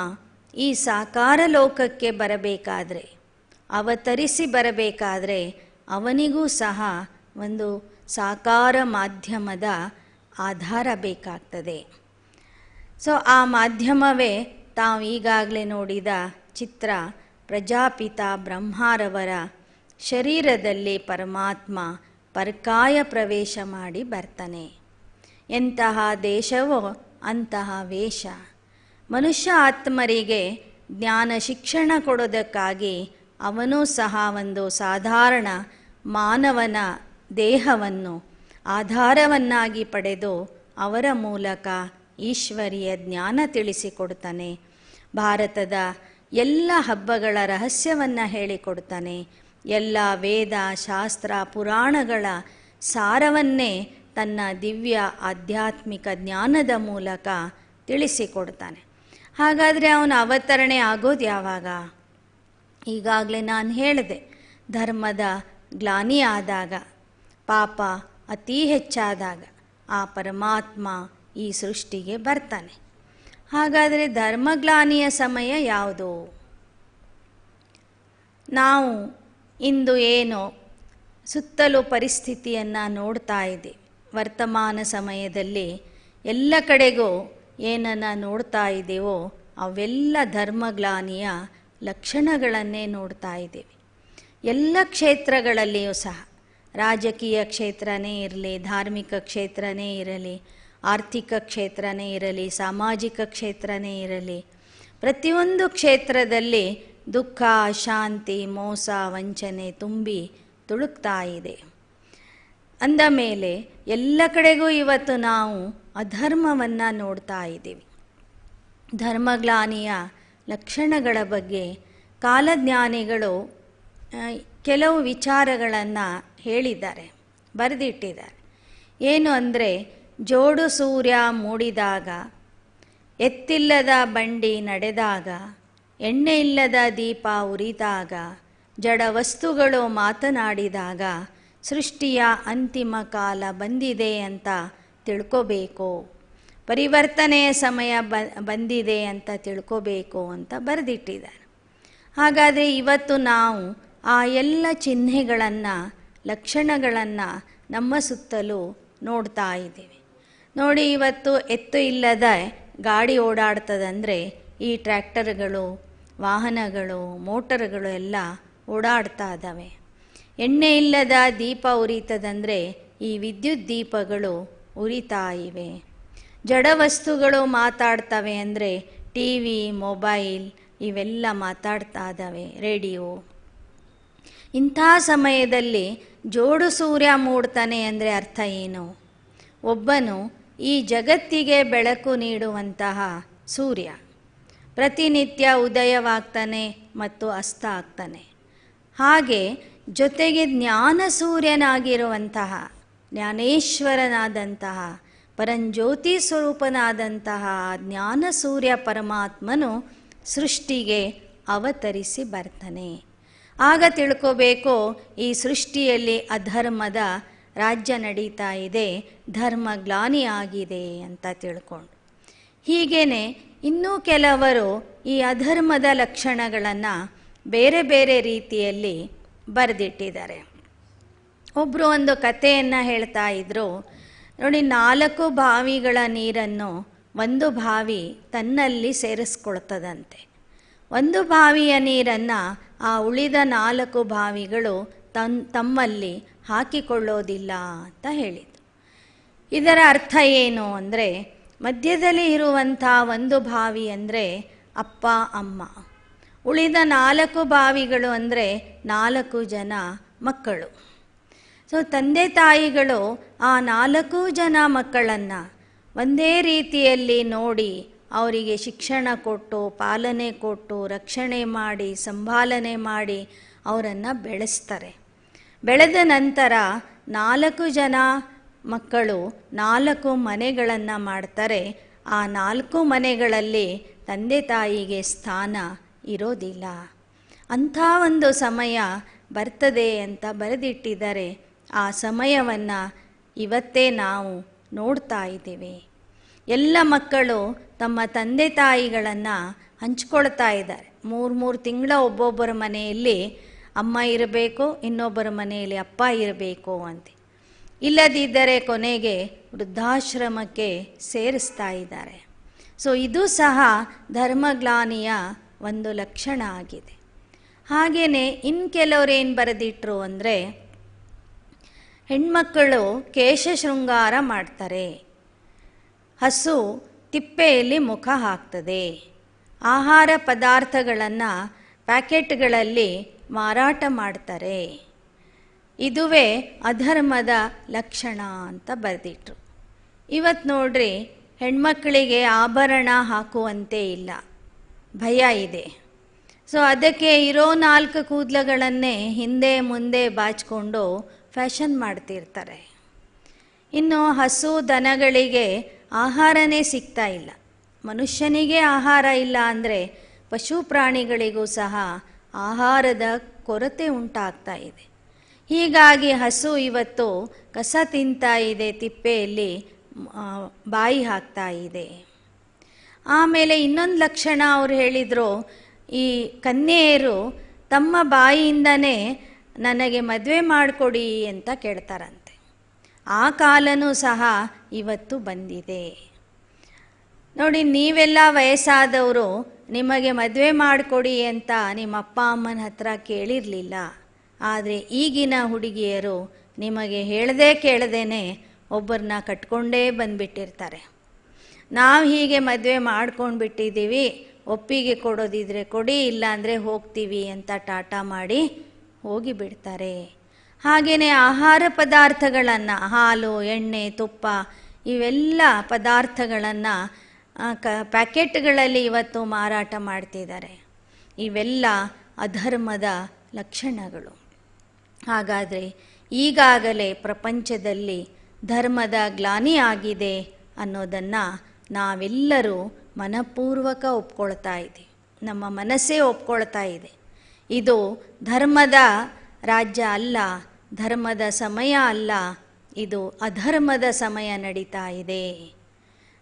ಈ ಸಾಕಾರ ಲೋಕಕ್ಕೆ ಬರಬೇಕಾದ್ರೆ, ಅವತರಿಸಿ ಬರಬೇಕಾದ್ರೆ ಅವನಿಗೂ ಸಹ ಒಂದು ಸಾಕಾರ ಮಾಧ್ಯಮದ ಆಧಾರ ಬೇಕಾಗ್ತದೆ. ಸೊ ಆ ಮಾಧ್ಯಮವೇ ತಾವು ಈಗಾಗಲೇ ನೋಡಿದ ಚಿತ್ರ. ಪ್ರಜಾಪಿತ ಬ್ರಹ್ಮರವರ ಶರೀರದಲ್ಲಿ ಪರಮಾತ್ಮ ಪರಕಾಯ ಪ್ರವೇಶ ಮಾಡಿ ಬರ್ತಾನೆ. ಎಂತಹ ದೇಶವೋ ಅಂತಹ ವೇಷ. ಮನುಷ್ಯ ಆತ್ಮರಿಗೆ ಜ್ಞಾನ ಶಿಕ್ಷಣ ಕೊಡೋದಕ್ಕಾಗಿ ಅವನೂ ಸಹ ಒಂದು ಸಾಧಾರಣ ಮಾನವನ ದೇಹವನ್ನು ಆಧಾರವನ್ನಾಗಿ ಪಡೆದು ಅವರ ಮೂಲಕ ಈಶ್ವರಿಯ ಜ್ಞಾನ ತಿಳಿಸಿಕೊಡ್ತಾನೆ. ಭಾರತದ ಎಲ್ಲ ಹಬ್ಬಗಳ ರಹಸ್ಯವನ್ನು ಹೇಳಿಕೊಡ್ತಾನೆ. ಎಲ್ಲ ವೇದ ಶಾಸ್ತ್ರ ಪುರಾಣಗಳ ಸಾರವನ್ನೇ ತನ್ನ ದಿವ್ಯ ಆಧ್ಯಾತ್ಮಿಕ ಜ್ಞಾನದ ಮೂಲಕ ತಿಳಿಸಿಕೊಡ್ತಾನೆ. ಹಾಗಾದರೆ ಅವನ ಅವತರಣೆ ಆಗೋದು ಯಾವಾಗ? ಈಗಾಗಲೇ ನಾನು ಹೇಳಿದೆ, ಧರ್ಮದ ಗ್ಲಾನಿ ಆದಾಗ, ಪಾಪ ಅತೀ ಹೆಚ್ಚಾದಾಗ ಆ ಪರಮಾತ್ಮ ಈ ಸೃಷ್ಟಿಗೆ ಬರ್ತಾನೆ. ಹಾಗಾದರೆ ಧರ್ಮಗ್ಲಾನಿಯ ಸಮಯ ಯಾವುದು? ನಾವು ಇಂದು ಏನು ಸುತ್ತಲೂ ಪರಿಸ್ಥಿತಿಯನ್ನು ನೋಡ್ತಾ ಇದ್ದೀವಿ, ವರ್ತಮಾನ ಸಮಯದಲ್ಲಿ ಎಲ್ಲ ಕಡೆಗೂ ಏನನ್ನು ನೋಡ್ತಾ ಇದ್ದೀವೋ ಅವೆಲ್ಲ ಧರ್ಮಗ್ಲಾನಿಯ ಲಕ್ಷಣಗಳನ್ನೇ ನೋಡ್ತಾ ಇದ್ದೀವಿ. ಎಲ್ಲ ಕ್ಷೇತ್ರಗಳಲ್ಲಿಯೂ ಸಹ, ರಾಜಕೀಯ ಕ್ಷೇತ್ರನೇ ಇರಲಿ, ಧಾರ್ಮಿಕ ಕ್ಷೇತ್ರನೇ ಇರಲಿ, ಆರ್ಥಿಕ ಕ್ಷೇತ್ರನೇ ಇರಲಿ, ಸಾಮಾಜಿಕ ಕ್ಷೇತ್ರನೇ ಇರಲಿ, ಪ್ರತಿಯೊಂದು ಕ್ಷೇತ್ರದಲ್ಲಿ ದುಃಖ, ಅಶಾಂತಿ, ಮೋಸ, ವಂಚನೆ ತುಂಬಿ ತುಳುಕ್ತಾ ಇದೆ. ಅಂದ ಮೇಲೆ ಎಲ್ಲ ಕಡೆಗೂ ಇವತ್ತು ನಾವು ಅಧರ್ಮವನ್ನು ನೋಡ್ತಾ ಇದ್ದೀವಿ. ಧರ್ಮಗ್ಲಾನಿಯ ಲಕ್ಷಣಗಳ ಬಗ್ಗೆ ಕಾಲಜ್ಞಾನಿಗಳು ಕೆಲವು ವಿಚಾರಗಳನ್ನು ಹೇಳಿದ್ದಾರೆ, ಬರೆದಿಟ್ಟಿದ್ದಾರೆ. ಏನು ಅಂದರೆ, ಜೋಡು ಸೂರ್ಯ ಮೂಡಿದಾಗ, ಎತ್ತಿಲ್ಲದ ಬಂಡಿ ನಡೆದಾಗ, ಎಣ್ಣೆ ಇಲ್ಲದ ದೀಪ ಉರಿದಾಗ, ಜಡ ವಸ್ತುಗಳು ಮಾತನಾಡಿದಾಗ ಸೃಷ್ಟಿಯ ಅಂತಿಮ ಕಾಲ ಬಂದಿದೆ ಅಂತ ತಿಳ್ಕೋಬೇಕು, ಪರಿವರ್ತನೆಯ ಸಮಯ ಬಂದಿದೆ ಅಂತ ತಿಳ್ಕೋಬೇಕು ಅಂತ ಬರೆದಿಟ್ಟಿದ್ದಾರೆ. ಹಾಗಾದರೆ ಇವತ್ತು ನಾವು ಆ ಎಲ್ಲ ಚಿಹ್ನೆಗಳನ್ನು, ಲಕ್ಷಣಗಳನ್ನು ನಮ್ಮ ಸುತ್ತಲೂ ನೋಡ್ತಾ ಇದ್ದೀವಿ. ನೋಡಿ, ಇವತ್ತು ಎತ್ತು ಇಲ್ಲದ ಗಾಡಿ ಓಡಾಡ್ತದಂದರೆ ಈ ಟ್ರ್ಯಾಕ್ಟರ್ಗಳು, ವಾಹನಗಳು, ಮೋಟರ್ಗಳು ಎಲ್ಲ ಓಡಾಡ್ತಾ ಇದ್ದಾವೆ. ಎಣ್ಣೆ ಇಲ್ಲದ ದೀಪ ಉರಿತದಂದರೆ ಈ ವಿದ್ಯುತ್ ದೀಪಗಳು ಉರಿತಾ ಇವೆ. ಜಡ ವಸ್ತುಗಳು ಮಾತಾಡ್ತವೆ ಅಂದರೆ ಟಿ ವಿ, ಮೊಬೈಲ್ ಇವೆಲ್ಲ ಮಾತಾಡ್ತಾ ಇದ್ದಾವೆ, ರೇಡಿಯೋ. ಇಂಥ ಸಮಯದಲ್ಲಿ ಜೋಡು ಸೂರ್ಯ ಮೂಡ್ತಾನೆ ಅಂದರೆ ಅರ್ಥ ಏನು? ಒಬ್ಬನು ಈ ಜಗತ್ತಿಗೆ ಬೆಳಕು ನೀಡುವಂತಹ ಸೂರ್ಯ ಪ್ರತಿನಿತ್ಯ ಉದಯವಾಗ್ತಾನೆ ಮತ್ತು ಅಸ್ತ ಆಗ್ತಾನೆ. ಹಾಗೆ ಜೊತೆಗೆ ಜ್ಞಾನ ಸೂರ್ಯನಾಗಿರುವಂತಹ, ಜ್ಞಾನೇಶ್ವರನಾದಂತಹ, ಪರಂಜ್ಯೋತಿ ಸ್ವರೂಪನಾದಂತಹ ಜ್ಞಾನ ಸೂರ್ಯ ಪರಮಾತ್ಮನು ಸೃಷ್ಟಿಗೆ ಅವತರಿಸಿ ಬರ್ತಾನೆ. ಆಗ ತಿಳ್ಕೋಬೇಕು, ಈ ಸೃಷ್ಟಿಯಲ್ಲಿ ಅಧರ್ಮದ ರಾಜ್ಯ ನಡೀತಾ ಇದೆ, ಧರ್ಮಗ್ಲಾನಿ ಆಗಿದೆ ಅಂತ ತಿಳ್ಕೊಂಡು. ಹೀಗೇನೆ ಇನ್ನೂ ಕೆಲವರು ಈ ಅಧರ್ಮದ ಲಕ್ಷಣಗಳನ್ನು ಬೇರೆ ಬೇರೆ ರೀತಿಯಲ್ಲಿ ಬರೆದಿಟ್ಟಿದ್ದಾರೆ. ಒಬ್ಬರು ಒಂದು ಕಥೆಯನ್ನು ಹೇಳ್ತಾ ಇದ್ದರು. ನೋಡಿ, 4 ಬಾವಿಗಳ ನೀರನ್ನು ಒಂದು ಬಾವಿ ತನ್ನಲ್ಲಿ ಸೇರಿಸ್ಕೊಳ್ತದಂತೆ. ಒಂದು ಬಾವಿಯ ನೀರನ್ನು ಆ ಉಳಿದ 4 ಬಾವಿಗಳು ತಮ್ಮಲ್ಲಿ ಹಾಕಿಕೊಳ್ಳೋದಿಲ್ಲ ಅಂತ ಹೇಳಿದರು. ಇದರ ಅರ್ಥ ಏನು ಅಂದರೆ, ಮಧ್ಯದಲ್ಲಿ ಇರುವಂಥ ಒಂದು ಬಾವಿ ಅಂದರೆ ಅಪ್ಪ ಅಮ್ಮ, ಉಳಿದ 4 ಬಾವಿಗಳು ಅಂದರೆ 4 ಜನ ಮಕ್ಕಳು. ತಂದೆ ತಾಯಿಗಳು ಆ 4 ಜನ ಮಕ್ಕಳನ್ನು ಒಂದೇ ರೀತಿಯಲ್ಲಿ ನೋಡಿ ಅವರಿಗೆ ಶಿಕ್ಷಣ ಕೊಟ್ಟು, ಪಾಲನೆ ಕೊಟ್ಟು, ರಕ್ಷಣೆ ಮಾಡಿ, ಸಂಭಾಲನೆ ಮಾಡಿ ಅವರನ್ನು ಬೆಳೆಸ್ತಾರೆ. ಬೆಳೆದ ನಂತರ 4 ಜನ ಮಕ್ಕಳು 4 ಮನೆಗಳನ್ನು ಮಾಡ್ತಾರೆ. ಆ 4 ಮನೆಗಳಲ್ಲಿ ತಂದೆ ತಾಯಿಗೆ ಸ್ಥಾನ ಇರೋದಿಲ್ಲ. ಅಂಥ ಒಂದು ಸಮಯ ಬರ್ತದೆ ಅಂತ ಬರೆದಿಟ್ಟಿದ್ದಾರೆ. ಆ ಸಮಯವನ್ನು ಇವತ್ತೇ ನಾವು ನೋಡ್ತಾ ಇದ್ದೀವಿ. ಎಲ್ಲ ಮಕ್ಕಳು ತಮ್ಮ ತಂದೆ ತಾಯಿಗಳನ್ನು ಹಂಚ್ಕೊಳ್ತಾ ಇದ್ದಾರೆ. 3 ತಿಂಗಳ ಒಬ್ಬೊಬ್ಬರ ಮನೆಯಲ್ಲಿ ಅಮ್ಮ ಇರಬೇಕು, ಇನ್ನೊಬ್ಬರ ಮನೆಯಲ್ಲಿ ಅಪ್ಪ ಇರಬೇಕು ಅಂತ. ಇಲ್ಲದಿದ್ದರೆ ಕೊನೆಗೆ ವೃದ್ಧಾಶ್ರಮಕ್ಕೆ ಸೇರಿಸ್ತಾ ಇದ್ದಾರೆ. ಇದು ಸಹ ಧರ್ಮಗ್ಲಾನಿಯ ಒಂದು ಲಕ್ಷಣ ಆಗಿದೆ. ಹಾಗೆಯೇ ಇನ್ನು ಕೆಲವರು ಏನು ಬರೆದಿಟ್ರು ಅಂದರೆ, ಹೆಣ್ಮಕ್ಕಳು ಕೇಶ ಶೃಂಗಾರ ಮಾಡ್ತಾರೆ, ಹಸು ತಿಪ್ಪೆಯಲ್ಲಿ ಮುಖ ಹಾಕ್ತದೆ, ಆಹಾರ ಪದಾರ್ಥಗಳನ್ನು ಪ್ಯಾಕೆಟ್ಗಳಲ್ಲಿ ಮಾರಾಟ ಮಾಡ್ತಾರೆ, ಇದುವೇ ಅಧರ್ಮದ ಲಕ್ಷಣ ಅಂತ ಬರೆದಿಟ್ರು. ಇವತ್ತು ನೋಡ್ರಿ, ಹೆಣ್ಮಕ್ಕಳಿಗೆ ಆಭರಣ ಹಾಕುವಂತೆ ಇಲ್ಲ, ಭಯ ಇದೆ. ಅದಕ್ಕೆ ಇರೋ 4 ಕೂದಲುಗಳನ್ನೇ ಹಿಂದೆ ಮುಂದೆ ಬಾಚಿಕೊಂಡು ಫ್ಯಾಷನ್ ಮಾಡ್ತಿರ್ತಾರೆ. ಇನ್ನು ಹಸು ದನಗಳಿಗೆ ಆಹಾರನೇ ಸಿಗ್ತಾ ಇಲ್ಲ. ಮನುಷ್ಯನಿಗೆ ಆಹಾರ ಇಲ್ಲ ಅಂದರೆ ಪಶು ಪ್ರಾಣಿಗಳಿಗೂ ಸಹ ಆಹಾರದ ಕೊರತೆ ಉಂಟಾಗ್ತಾ ಇದೆ. ಹೀಗಾಗಿ ಹಸು ಇವತ್ತು ಕಸ ತಿಂತಾ ಇದೆ, ತಿಪ್ಪೆಯಲ್ಲಿ ಬಾಯಿ ಹಾಕ್ತಾ ಇದೆ. ಆಮೇಲೆ ಇನ್ನೊಂದು ಲಕ್ಷಣ ಅವರು ಹೇಳಿದರು, ಈ ಕನ್ಯೆಯರು ತಮ್ಮ ಬಾಯಿಯಿಂದನೇ ನನಗೆ ಮದುವೆ ಮಾಡಿಕೊಡಿ ಅಂತ ಕೇಳ್ತಾರಂತೆ. ಆ ಕಾಲನೂ ಸಹ ಇವತ್ತು ಬಂದಿದೆ ನೋಡಿ. ನೀವೆಲ್ಲ ವಯಸ್ಸಾದವರು ನಿಮಗೆ ಮದುವೆ ಮಾಡಿಕೊಡಿ ಅಂತ ನಿಮ್ಮ ಅಪ್ಪ ಅಮ್ಮನ ಹತ್ರ ಕೇಳಿರಲಿಲ್ಲ. ಆದರೆ ಈಗಿನ ಹುಡುಗಿಯರು ನಿಮಗೆ ಹೇಳದೆ ಕೇಳದೇನೆ ಒಬ್ಬರನ್ನ ಕಟ್ಕೊಂಡೇ ಬಂದುಬಿಟ್ಟಿರ್ತಾರೆ. ನಾವು ಹೀಗೆ ಮದುವೆ ಮಾಡ್ಕೊಂಡು ಬಿಟ್ಟಿದ್ದೀವಿ, ಒಪ್ಪಿಗೆ ಕೊಡೋದಿದ್ರೆ ಕೊಡಿ, ಇಲ್ಲಾಂದರೆ ಹೋಗ್ತೀವಿ ಅಂತ ಟಾಟಾ ಮಾಡಿ ಹೋಗಿಬಿಡ್ತಾರೆ. ಹಾಗೆಯೇ ಆಹಾರ ಪದಾರ್ಥಗಳನ್ನು, ಹಾಲು, ಎಣ್ಣೆ, ತುಪ್ಪ ಇವೆಲ್ಲ ಪದಾರ್ಥಗಳನ್ನು ಪ್ಯಾಕೆಟ್ಗಳಲ್ಲಿ ಇವತ್ತು ಮಾರಾಟ ಮಾಡ್ತಿದ್ದಾರೆ. ಇವೆಲ್ಲ ಅಧರ್ಮದ ಲಕ್ಷಣಗಳು. ಹಾಗಾದರೆ ಈಗಾಗಲೇ ಪ್ರಪಂಚದಲ್ಲಿ ಧರ್ಮದ ಗ್ಲಾನಿ ಆಗಿದೆ ಅನ್ನೋದನ್ನು ನಾವೆಲ್ಲರೂ ಮನಪೂರ್ವಕ ಒಪ್ಕೊಳ್ತಾ ಇದ್ದೀವಿ. ನಮ್ಮ ಮನಸ್ಸೇ ಒಪ್ಕೊಳ್ತಾ ಇದೆ. ಇದು ಧರ್ಮದ ರಾಜ್ಯ ಅಲ್ಲ, ಧರ್ಮದ ಸಮಯ ಅಲ್ಲ, ಇದು ಅಧರ್ಮದ ಸಮಯ ನಡೀತಾ ಇದೆ.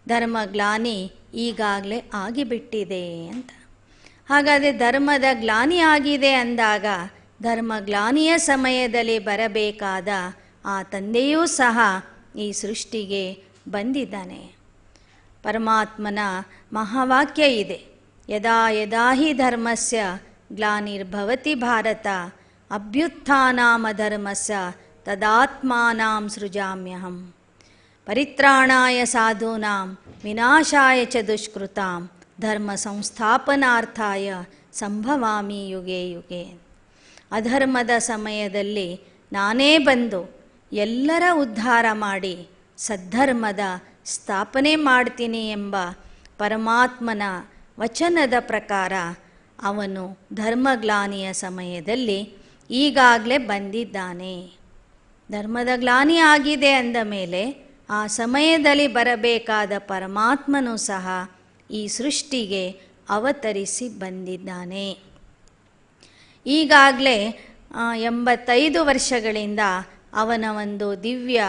ಧರ್ಮ ಗ್ಲಾನಿ ಈಗಾಗಲೇ ಆಗಿಬಿಟ್ಟಿದೆ ಅಂತ. ಹಾಗಾದರೆ ಧರ್ಮದ ಗ್ಲಾನಿ ಆಗಿದೆ ಅಂದಾಗ ಧರ್ಮ ಗ್ಲಾನಿಯ ಸಮಯದಲ್ಲಿ ಬರಬೇಕಾದ ಆ ತಂದೆಯೂ ಸಹ ಈ ಸೃಷ್ಟಿಗೆ ಬಂದಿದ್ದಾನೆ. ಪರಮಾತ್ಮನ ಮಹಾವಾಕ್ಯ ಇದೆ, ಯದಾ ಯದಾ ಹಿ ಧರ್ಮಸ್ಯ ಗ್ಲಾನಿರ್ಭವತಿ ಭಾರತ ಅಭ್ಯುತ್ಥಾನಾಮಧರ್ಮಸ್ಯ ತದಾತ್ಮಾನಾಂ ಸೃಜಾಮ್ಯಹಂ ಪರಿತ್ರಾಣಾಯ ಸಾಧೂನಾಂ ವಿನಾಶಾಯ ಚ ದುಷ್ಕೃತಾಂ ಧರ್ಮ ಸಂಸ್ಥಾಪನಾರ್ಥಾಯ ಸಂಭವಾಮಿ ಯುಗೆ ಯುಗೆ. ಅಧರ್ಮದ ಸಮಯದಲ್ಲಿ ನಾನೇ ಬಂದು ಎಲ್ಲರ ಉದ್ಧಾರ ಮಾಡಿ ಸದ್ಧರ್ಮದ ಸ್ಥಾಪನೆ ಮಾಡ್ತೀನಿ ಎಂಬ ಪರಮಾತ್ಮನ ವಚನದ ಪ್ರಕಾರ ಅವನು ಧರ್ಮಗ್ಲಾನಿಯ ಸಮಯದಲ್ಲಿ ಈಗಾಗಲೇ ಬಂದಿದ್ದಾನೆ. ಧರ್ಮದ ಗ್ಲಾನಿ ಆಗಿದೆ ಅಂದ ಮೇಲೆ ಆ ಸಮಯದಲ್ಲಿ ಬರಬೇಕಾದ ಪರಮಾತ್ಮನೂ ಸಹ ಈ ಸೃಷ್ಟಿಗೆ ಅವತರಿಸಿ ಬಂದಿದ್ದಾನೆ. ಈಗಾಗಲೇ 85 ವರ್ಷಗಳಿಂದ ಅವನ ಒಂದು ದಿವ್ಯ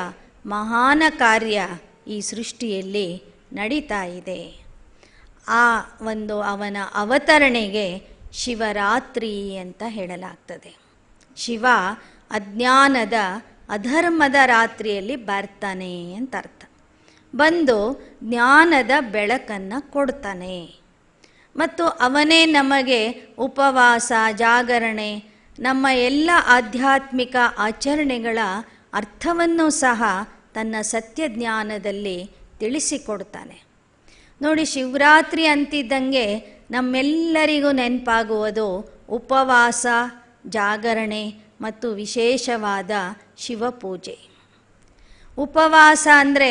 ಮಹಾನ ಕಾರ್ಯ ಈ ಸೃಷ್ಟಿಯಲ್ಲಿ ನಡೀತಾ ಇದೆ. ಆ ಒಂದು ಅವನ ಅವತರಣೆಗೆ ಶಿವರಾತ್ರಿ ಅಂತ ಹೇಳಲಾಗ್ತದೆ. ಶಿವ ಅಜ್ಞಾನದ ಅಧರ್ಮದ ರಾತ್ರಿಯಲ್ಲಿ ಬರ್ತಾನೆ ಅಂತ ಅರ್ಥ. ಬಂದು ಜ್ಞಾನದ ಬೆಳಕನ್ನು ಕೊಡ್ತಾನೆ. ಮತ್ತು ಅವನೇ ನಮಗೆ ಉಪವಾಸ, ಜಾಗರಣೆ, ನಮ್ಮ ಎಲ್ಲ ಆಧ್ಯಾತ್ಮಿಕ ಆಚರಣೆಗಳ ಅರ್ಥವನ್ನು ಸಹ ತನ್ನ ಸತ್ಯ ಜ್ಞಾನದಲ್ಲಿ ತಿಳಿಸಿಕೊಡ್ತಾನೆ. ನೋಡಿ, ಶಿವರಾತ್ರಿ ಅಂತಿದ್ದಂಗೆ ನಮ್ಮೆಲ್ಲರಿಗೂ ನೆನಪಾಗುವುದು ಉಪವಾಸ, ಜಾಗರಣೆ ಮತ್ತು ವಿಶೇಷವಾದ ಶಿವಪೂಜೆ. ಉಪವಾಸ ಅಂದರೆ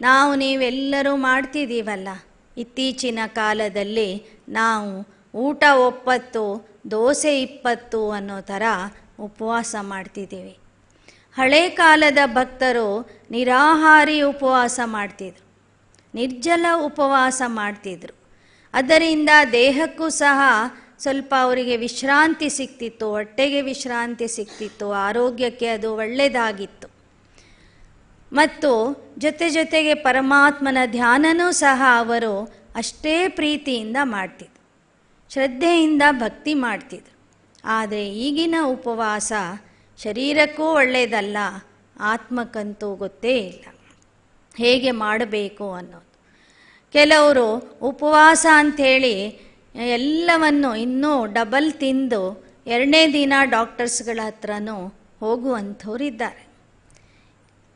ನಾವು ನೀವೆಲ್ಲರೂ ಮಾಡ್ತಿದ್ದೀವಲ್ಲ. ಇತ್ತೀಚಿನ ಕಾಲದಲ್ಲಿ ನಾವು ಊಟ 9, ದೋಸೆ 20 ಅನ್ನೋ ಥರ ಉಪವಾಸ ಮಾಡ್ತಿದ್ದೀವಿ. ಹಳೆ ಕಾಲದ ಭಕ್ತರು ನಿರಾಹಾರಿ ಉಪವಾಸ ಮಾಡ್ತಿದ್ರು, ನಿರ್ಜಲ ಉಪವಾಸ ಮಾಡ್ತಿದ್ರು. ಅದರಿಂದ ದೇಹಕ್ಕೂ ಸಹ ಸ್ವಲ್ಪ ಅವರಿಗೆ ವಿಶ್ರಾಂತಿ ಸಿಗ್ತಿತ್ತು, ಹೊಟ್ಟೆಗೆ ವಿಶ್ರಾಂತಿ ಸಿಗ್ತಿತ್ತು, ಆರೋಗ್ಯಕ್ಕೆ ಅದು ಒಳ್ಳೆಯದಾಗಿತ್ತು. ಮತ್ತು ಜೊತೆಗೆ ಪರಮಾತ್ಮನ ಧ್ಯಾನನೂ ಸಹ ಅವರು ಅಷ್ಟೇ ಪ್ರೀತಿಯಿಂದ ಮಾಡ್ತಿದ್ರು, ಶ್ರದ್ಧೆಯಿಂದ ಭಕ್ತಿ ಮಾಡ್ತಿದ್ರು. ಆದರೆ ಈಗಿನ ಉಪವಾಸ ಶರೀರಕ್ಕೂ ಒಳ್ಳೆಯದಲ್ಲ, ಆತ್ಮಕ್ಕಂತೂ ಗೊತ್ತೇ ಇಲ್ಲ ಹೇಗೆ ಮಾಡಬೇಕು ಅನ್ನೋದು. ಕೆಲವರು ಉಪವಾಸ ಅಂಥೇಳಿ ಎಲ್ಲವನ್ನು ಇನ್ನೂ ಡಬಲ್ ತಿಂದು 2ನೇ ದಿನ ಡಾಕ್ಟರ್ಸ್ಗಳ ಹತ್ರನೂ ಹೋಗುವಂಥವ್ರಿದ್ದಾರೆ.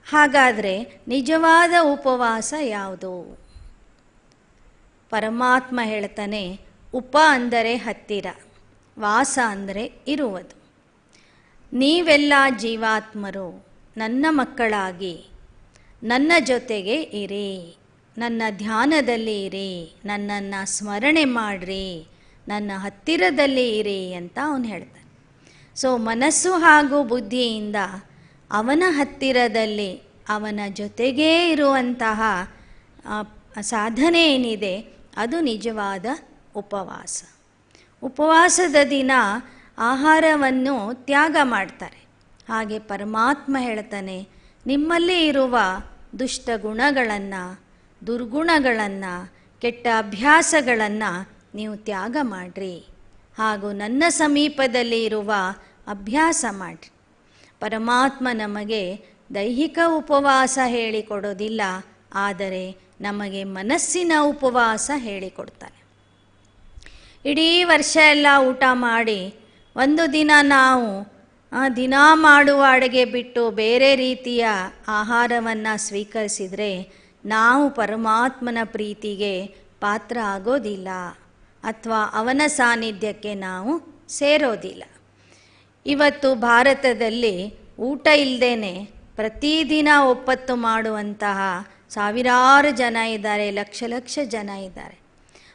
ಹಾಗಾದರೆ ನಿಜವಾದ ಉಪವಾಸ ಯಾವುದು? ಪರಮಾತ್ಮ ಹೇಳ್ತಾನೆ, ಉಪ ಅಂದರೆ ಹತ್ತಿರ, ವಾಸ ಅಂದರೆ ಇರುವುದು. ನೀವೆಲ್ಲ ಜೀವಾತ್ಮರು ನನ್ನ ಮಕ್ಕಳಾಗಿ ನನ್ನ ಜೊತೆಗೆ ಇರಿ, ನನ್ನ ಧ್ಯಾನದಲ್ಲಿ ಇರಿ, ನನ್ನನ್ನು ಸ್ಮರಣೆ ಮಾಡಿರಿ, ನನ್ನ ಹತ್ತಿರದಲ್ಲಿ ಇರಿ ಅಂತ ಅವನು ಹೇಳ್ತಾನೆ. ಸೊ ಮನಸ್ಸು ಹಾಗೂ ಬುದ್ಧಿಯಿಂದ ಅವನ ಹತ್ತಿರದಲ್ಲಿ ಅವನ ಜೊತೆಗೇ ಇರುವಂತಹ ಸಾಧನೆ ಏನಿದೆ ಅದು ನಿಜವಾದ ಉಪವಾಸ. ಉಪವಾಸದ ದಿನ ಆಹಾರವನ್ನು ತ್ಯಾಗ ಮಾಡ್ತಾರೆ. ಹಾಗೆ ಪರಮಾತ್ಮ ಹೇಳ್ತಾನೆ, ನಿಮ್ಮಲ್ಲಿ ಇರುವ ದುಷ್ಟ ಗುಣಗಳನ್ನು, ದುರ್ಗುಣಗಳನ್ನು, ಕೆಟ್ಟ ಅಭ್ಯಾಸಗಳನ್ನು ನೀವು ತ್ಯಾಗ ಮಾಡಿರಿ, ಹಾಗೂ ನನ್ನ ಸಮೀಪದಲ್ಲಿ ಇರುವ ಅಭ್ಯಾಸ ಮಾಡಿರಿ. ಪರಮಾತ್ಮ ನಮಗೆ ದೈಹಿಕ ಉಪವಾಸ ಹೇಳಿಕೊಡೋದಿಲ್ಲ, ಆದರೆ ನಮಗೆ ಮನಸ್ಸಿನ ಉಪವಾಸ ಹೇಳಿಕೊಡ್ತಾನೆ. ಇಡೀ ವರ್ಷ ಎಲ್ಲ ಊಟ ಮಾಡಿ ಒಂದು ದಿನ ನಾವು ದಿನ ಮಾಡುವ ಅಡುಗೆ ಬಿಟ್ಟು ಬೇರೆ ರೀತಿಯ ಆಹಾರವನ್ನು ಸ್ವೀಕರಿಸಿದರೆ ನಾವು ಪರಮಾತ್ಮನ ಪ್ರೀತಿಗೆ ಪಾತ್ರ ಆಗೋದಿಲ್ಲ, ಅಥವಾ ಅವನ ಸಾನ್ನಿಧ್ಯಕ್ಕೆ ನಾವು ಸೇರೋದಿಲ್ಲ. ಇವತ್ತು ಭಾರತದಲ್ಲಿ ಊಟ ಇಲ್ಲದೇನೆ ಪ್ರತಿದಿನ ಒಪ್ಪತ್ತು ಮಾಡುವಂತಹ ಸಾವಿರಾರು ಜನ ಇದ್ದಾರೆ, ಲಕ್ಷ ಜನ ಇದ್ದಾರೆ.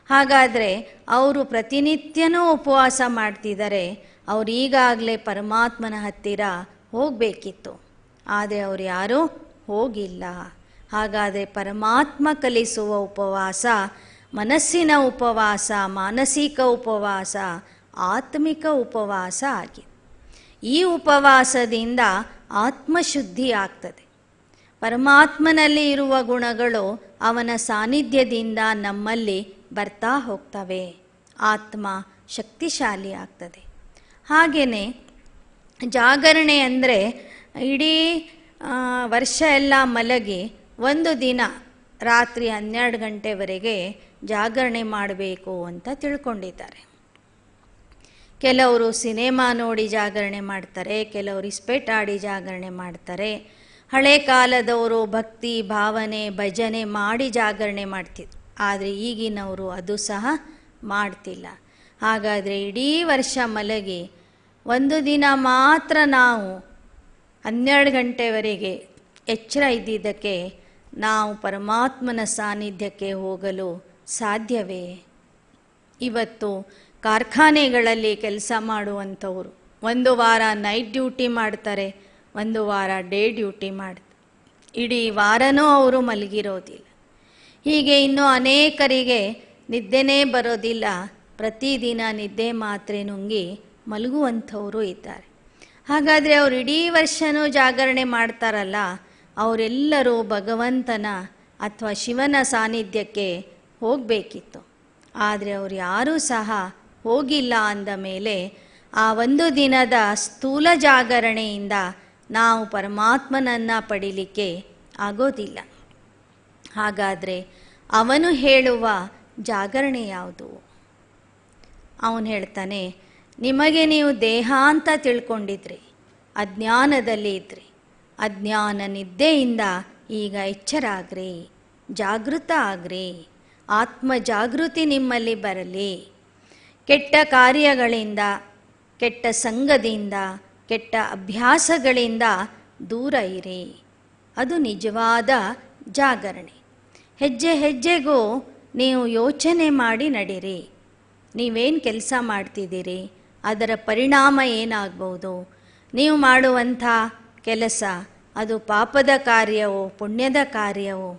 ಹಾಗಾದರೆ ಅವರು ಪ್ರತಿನಿತ್ಯನೂ ಉಪವಾಸ ಮಾಡ್ತಿದ್ದಾರೆ. ಅವರು ಈಗಾಗಲೇ ಪರಮಾತ್ಮನ ಹತ್ತಿರ ಹೋಗಬೇಕಿತ್ತು, ಆದರೆ ಅವರು ಯಾರೂ ಹೋಗಿಲ್ಲ. ಹಾಗಾದರೆ ಪರಮಾತ್ಮ ಕಲಿಸುವ ಉಪವಾಸ ಮನಸ್ಸಿನ ಉಪವಾಸ, ಮಾನಸಿಕ ಉಪವಾಸ, ಆತ್ಮಿಕ ಉಪವಾಸ ಆಗಿದೆ. ಈ ಉಪವಾಸದಿಂದ ಆತ್ಮಶುದ್ಧಿ ಆಗ್ತದೆ. ಪರಮಾತ್ಮನಲ್ಲಿ ಇರುವ ಗುಣಗಳು ಅವನ ಸಾನ್ನಿಧ್ಯದಿಂದ ನಮ್ಮಲ್ಲಿ ಬರ್ತಾ ಹೋಗ್ತವೆ, ಆತ್ಮ ಶಕ್ತಿಶಾಲಿ ಆಗ್ತದೆ. ಹಾಗೆಯೇ ಜಾಗರಣೆ ಅಂದರೆ ಇಡೀ ವರ್ಷ ಎಲ್ಲ ಮಲಗಿ ಒಂದು ದಿನ ರಾತ್ರಿ 12 ಗಂಟೆವರೆಗೆ ಜಾಗರಣೆ ಮಾಡಬೇಕು ಅಂತ ತಿಳ್ಕೊಂಡಿದ್ದಾರೆ. ಕೆಲವರು ಸಿನಿಮಾ ನೋಡಿ ಜಾಗರಣೆ ಮಾಡ್ತಾರೆ, ಕೆಲವರು ಇಸ್ಪೇಟ್ ಆಡಿ ಜಾಗರಣೆ ಮಾಡ್ತಾರೆ. ಹಳೆ ಕಾಲದವರು ಭಕ್ತಿ ಭಾವನೆ ಭಜನೆ ಮಾಡಿ ಜಾಗರಣೆ ಮಾಡ್ತಿದ್ರು, ಆದರೆ ಈಗಿನವರು ಅದು ಸಹ ಮಾಡ್ತಿಲ್ಲ. ಹಾಗಾದರೆ ಇಡೀ ವರ್ಷ ಮಲಗಿ ಒಂದು ದಿನ ಮಾತ್ರ ನಾವು 12 ಗಂಟೆವರೆಗೆ ಎಚ್ಚರ ಇದ್ದಿದ್ದಕ್ಕೆ ನಾವು ಪರಮಾತ್ಮನ ಸಾನ್ನಿಧ್ಯಕ್ಕೆ ಹೋಗಲು ಸಾಧ್ಯವೇ? ಇವತ್ತು ಕಾರ್ಖಾನೆಗಳಲ್ಲಿ ಕೆಲಸ ಮಾಡುವಂಥವರು ಒಂದು ವಾರ ನೈಟ್ ಡ್ಯೂಟಿ ಮಾಡ್ತಾರೆ, ಒಂದು ವಾರ ಡೇ ಡ್ಯೂಟಿ ಮಾಡ್ತಾರೆ, ಇಡೀ ವಾರನೂ ಅವರು ಮಲಗಿರೋದಿಲ್ಲ. ಹೀಗೆ ಇನ್ನೂ ಅನೇಕರಿಗೆ ನಿದ್ದೆನೇ ಬರೋದಿಲ್ಲ, ಪ್ರತಿದಿನ ನಿದ್ದೆ ಮಾತ್ರೆ ನುಂಗಿ ಮಲಗುವಂಥವರು ಇದ್ದಾರೆ. ಹಾಗಾದರೆ ಅವರು ಇಡೀ ವರ್ಷವೂ ಜಾಗರಣೆ ಮಾಡ್ತಾರಲ್ಲ, ಅವರೆಲ್ಲರೂ ಭಗವಂತನ ಅಥವಾ ಶಿವನ ಸಾನ್ನಿಧ್ಯಕ್ಕೆ ಹೋಗಬೇಕಿತ್ತು. ಆದರೆ ಅವರು ಯಾರೂ ಸಹ ಹೋಗಿಲ್ಲ. ಅಂದ ಮೇಲೆ ಆ ಒಂದು ದಿನದ ಸ್ಥೂಲ ಜಾಗರಣೆಯಿಂದ ನಾವು ಪರಮಾತ್ಮನನ್ನು ಪಡೀಲಿಕ್ಕೆ ಆಗೋದಿಲ್ಲ. ಹಾಗಾದರೆ ಅವನು ಹೇಳುವ ಜಾಗರಣೆ ಯಾವುದು? ಅವನು ಹೇಳ್ತಾನೆ, ನಿಮಗೆ ನೀವು ದೇಹ ಅಂತ ತಿಳ್ಕೊಂಡಿದ್ರಿ, ಅಜ್ಞಾನದಲ್ಲಿ ಇದ್ರಿ, ಅಜ್ಞಾನ ನಿದ್ದೆಯಿಂದ ಈಗ ಎಚ್ಚರ ಆಗ್ರಿ, ಜಾಗೃತ ಆಗ್ರಿ, ಆತ್ಮ ಜಾಗೃತಿ ನಿಮ್ಮಲ್ಲಿ ಬರಲಿ. ಕೆಟ್ಟ ಕಾರ್ಯಗಳಿಂದ, ಕೆಟ್ಟ ಸಂಗದಿಂದ, ಕೆಟ್ಟ ಅಭ್ಯಾಸಗಳಿಂದ ದೂರ ಇರಿ. ಅದು ನಿಜವಾದ ಜಾಗರಣೆ. ಹೆಜ್ಜೆ ಹೆಜ್ಜೆಗೂ ನೀವು ಯೋಚನೆ ಮಾಡಿ ನಡೀರಿ. ನೀವೇನು ಕೆಲಸ ಮಾಡ್ತಿದ್ದೀರಿ, ಅದರ ಪರಿಣಾಮ ಏನಾಗ್ಬೋದು, ನೀವು ಮಾಡುವಂಥ ಕೆಲಸ ಅದು ಪಾಪದ ಕಾರ್ಯವೋ ಪುಣ್ಯದ ಕಾರ್ಯವೋ,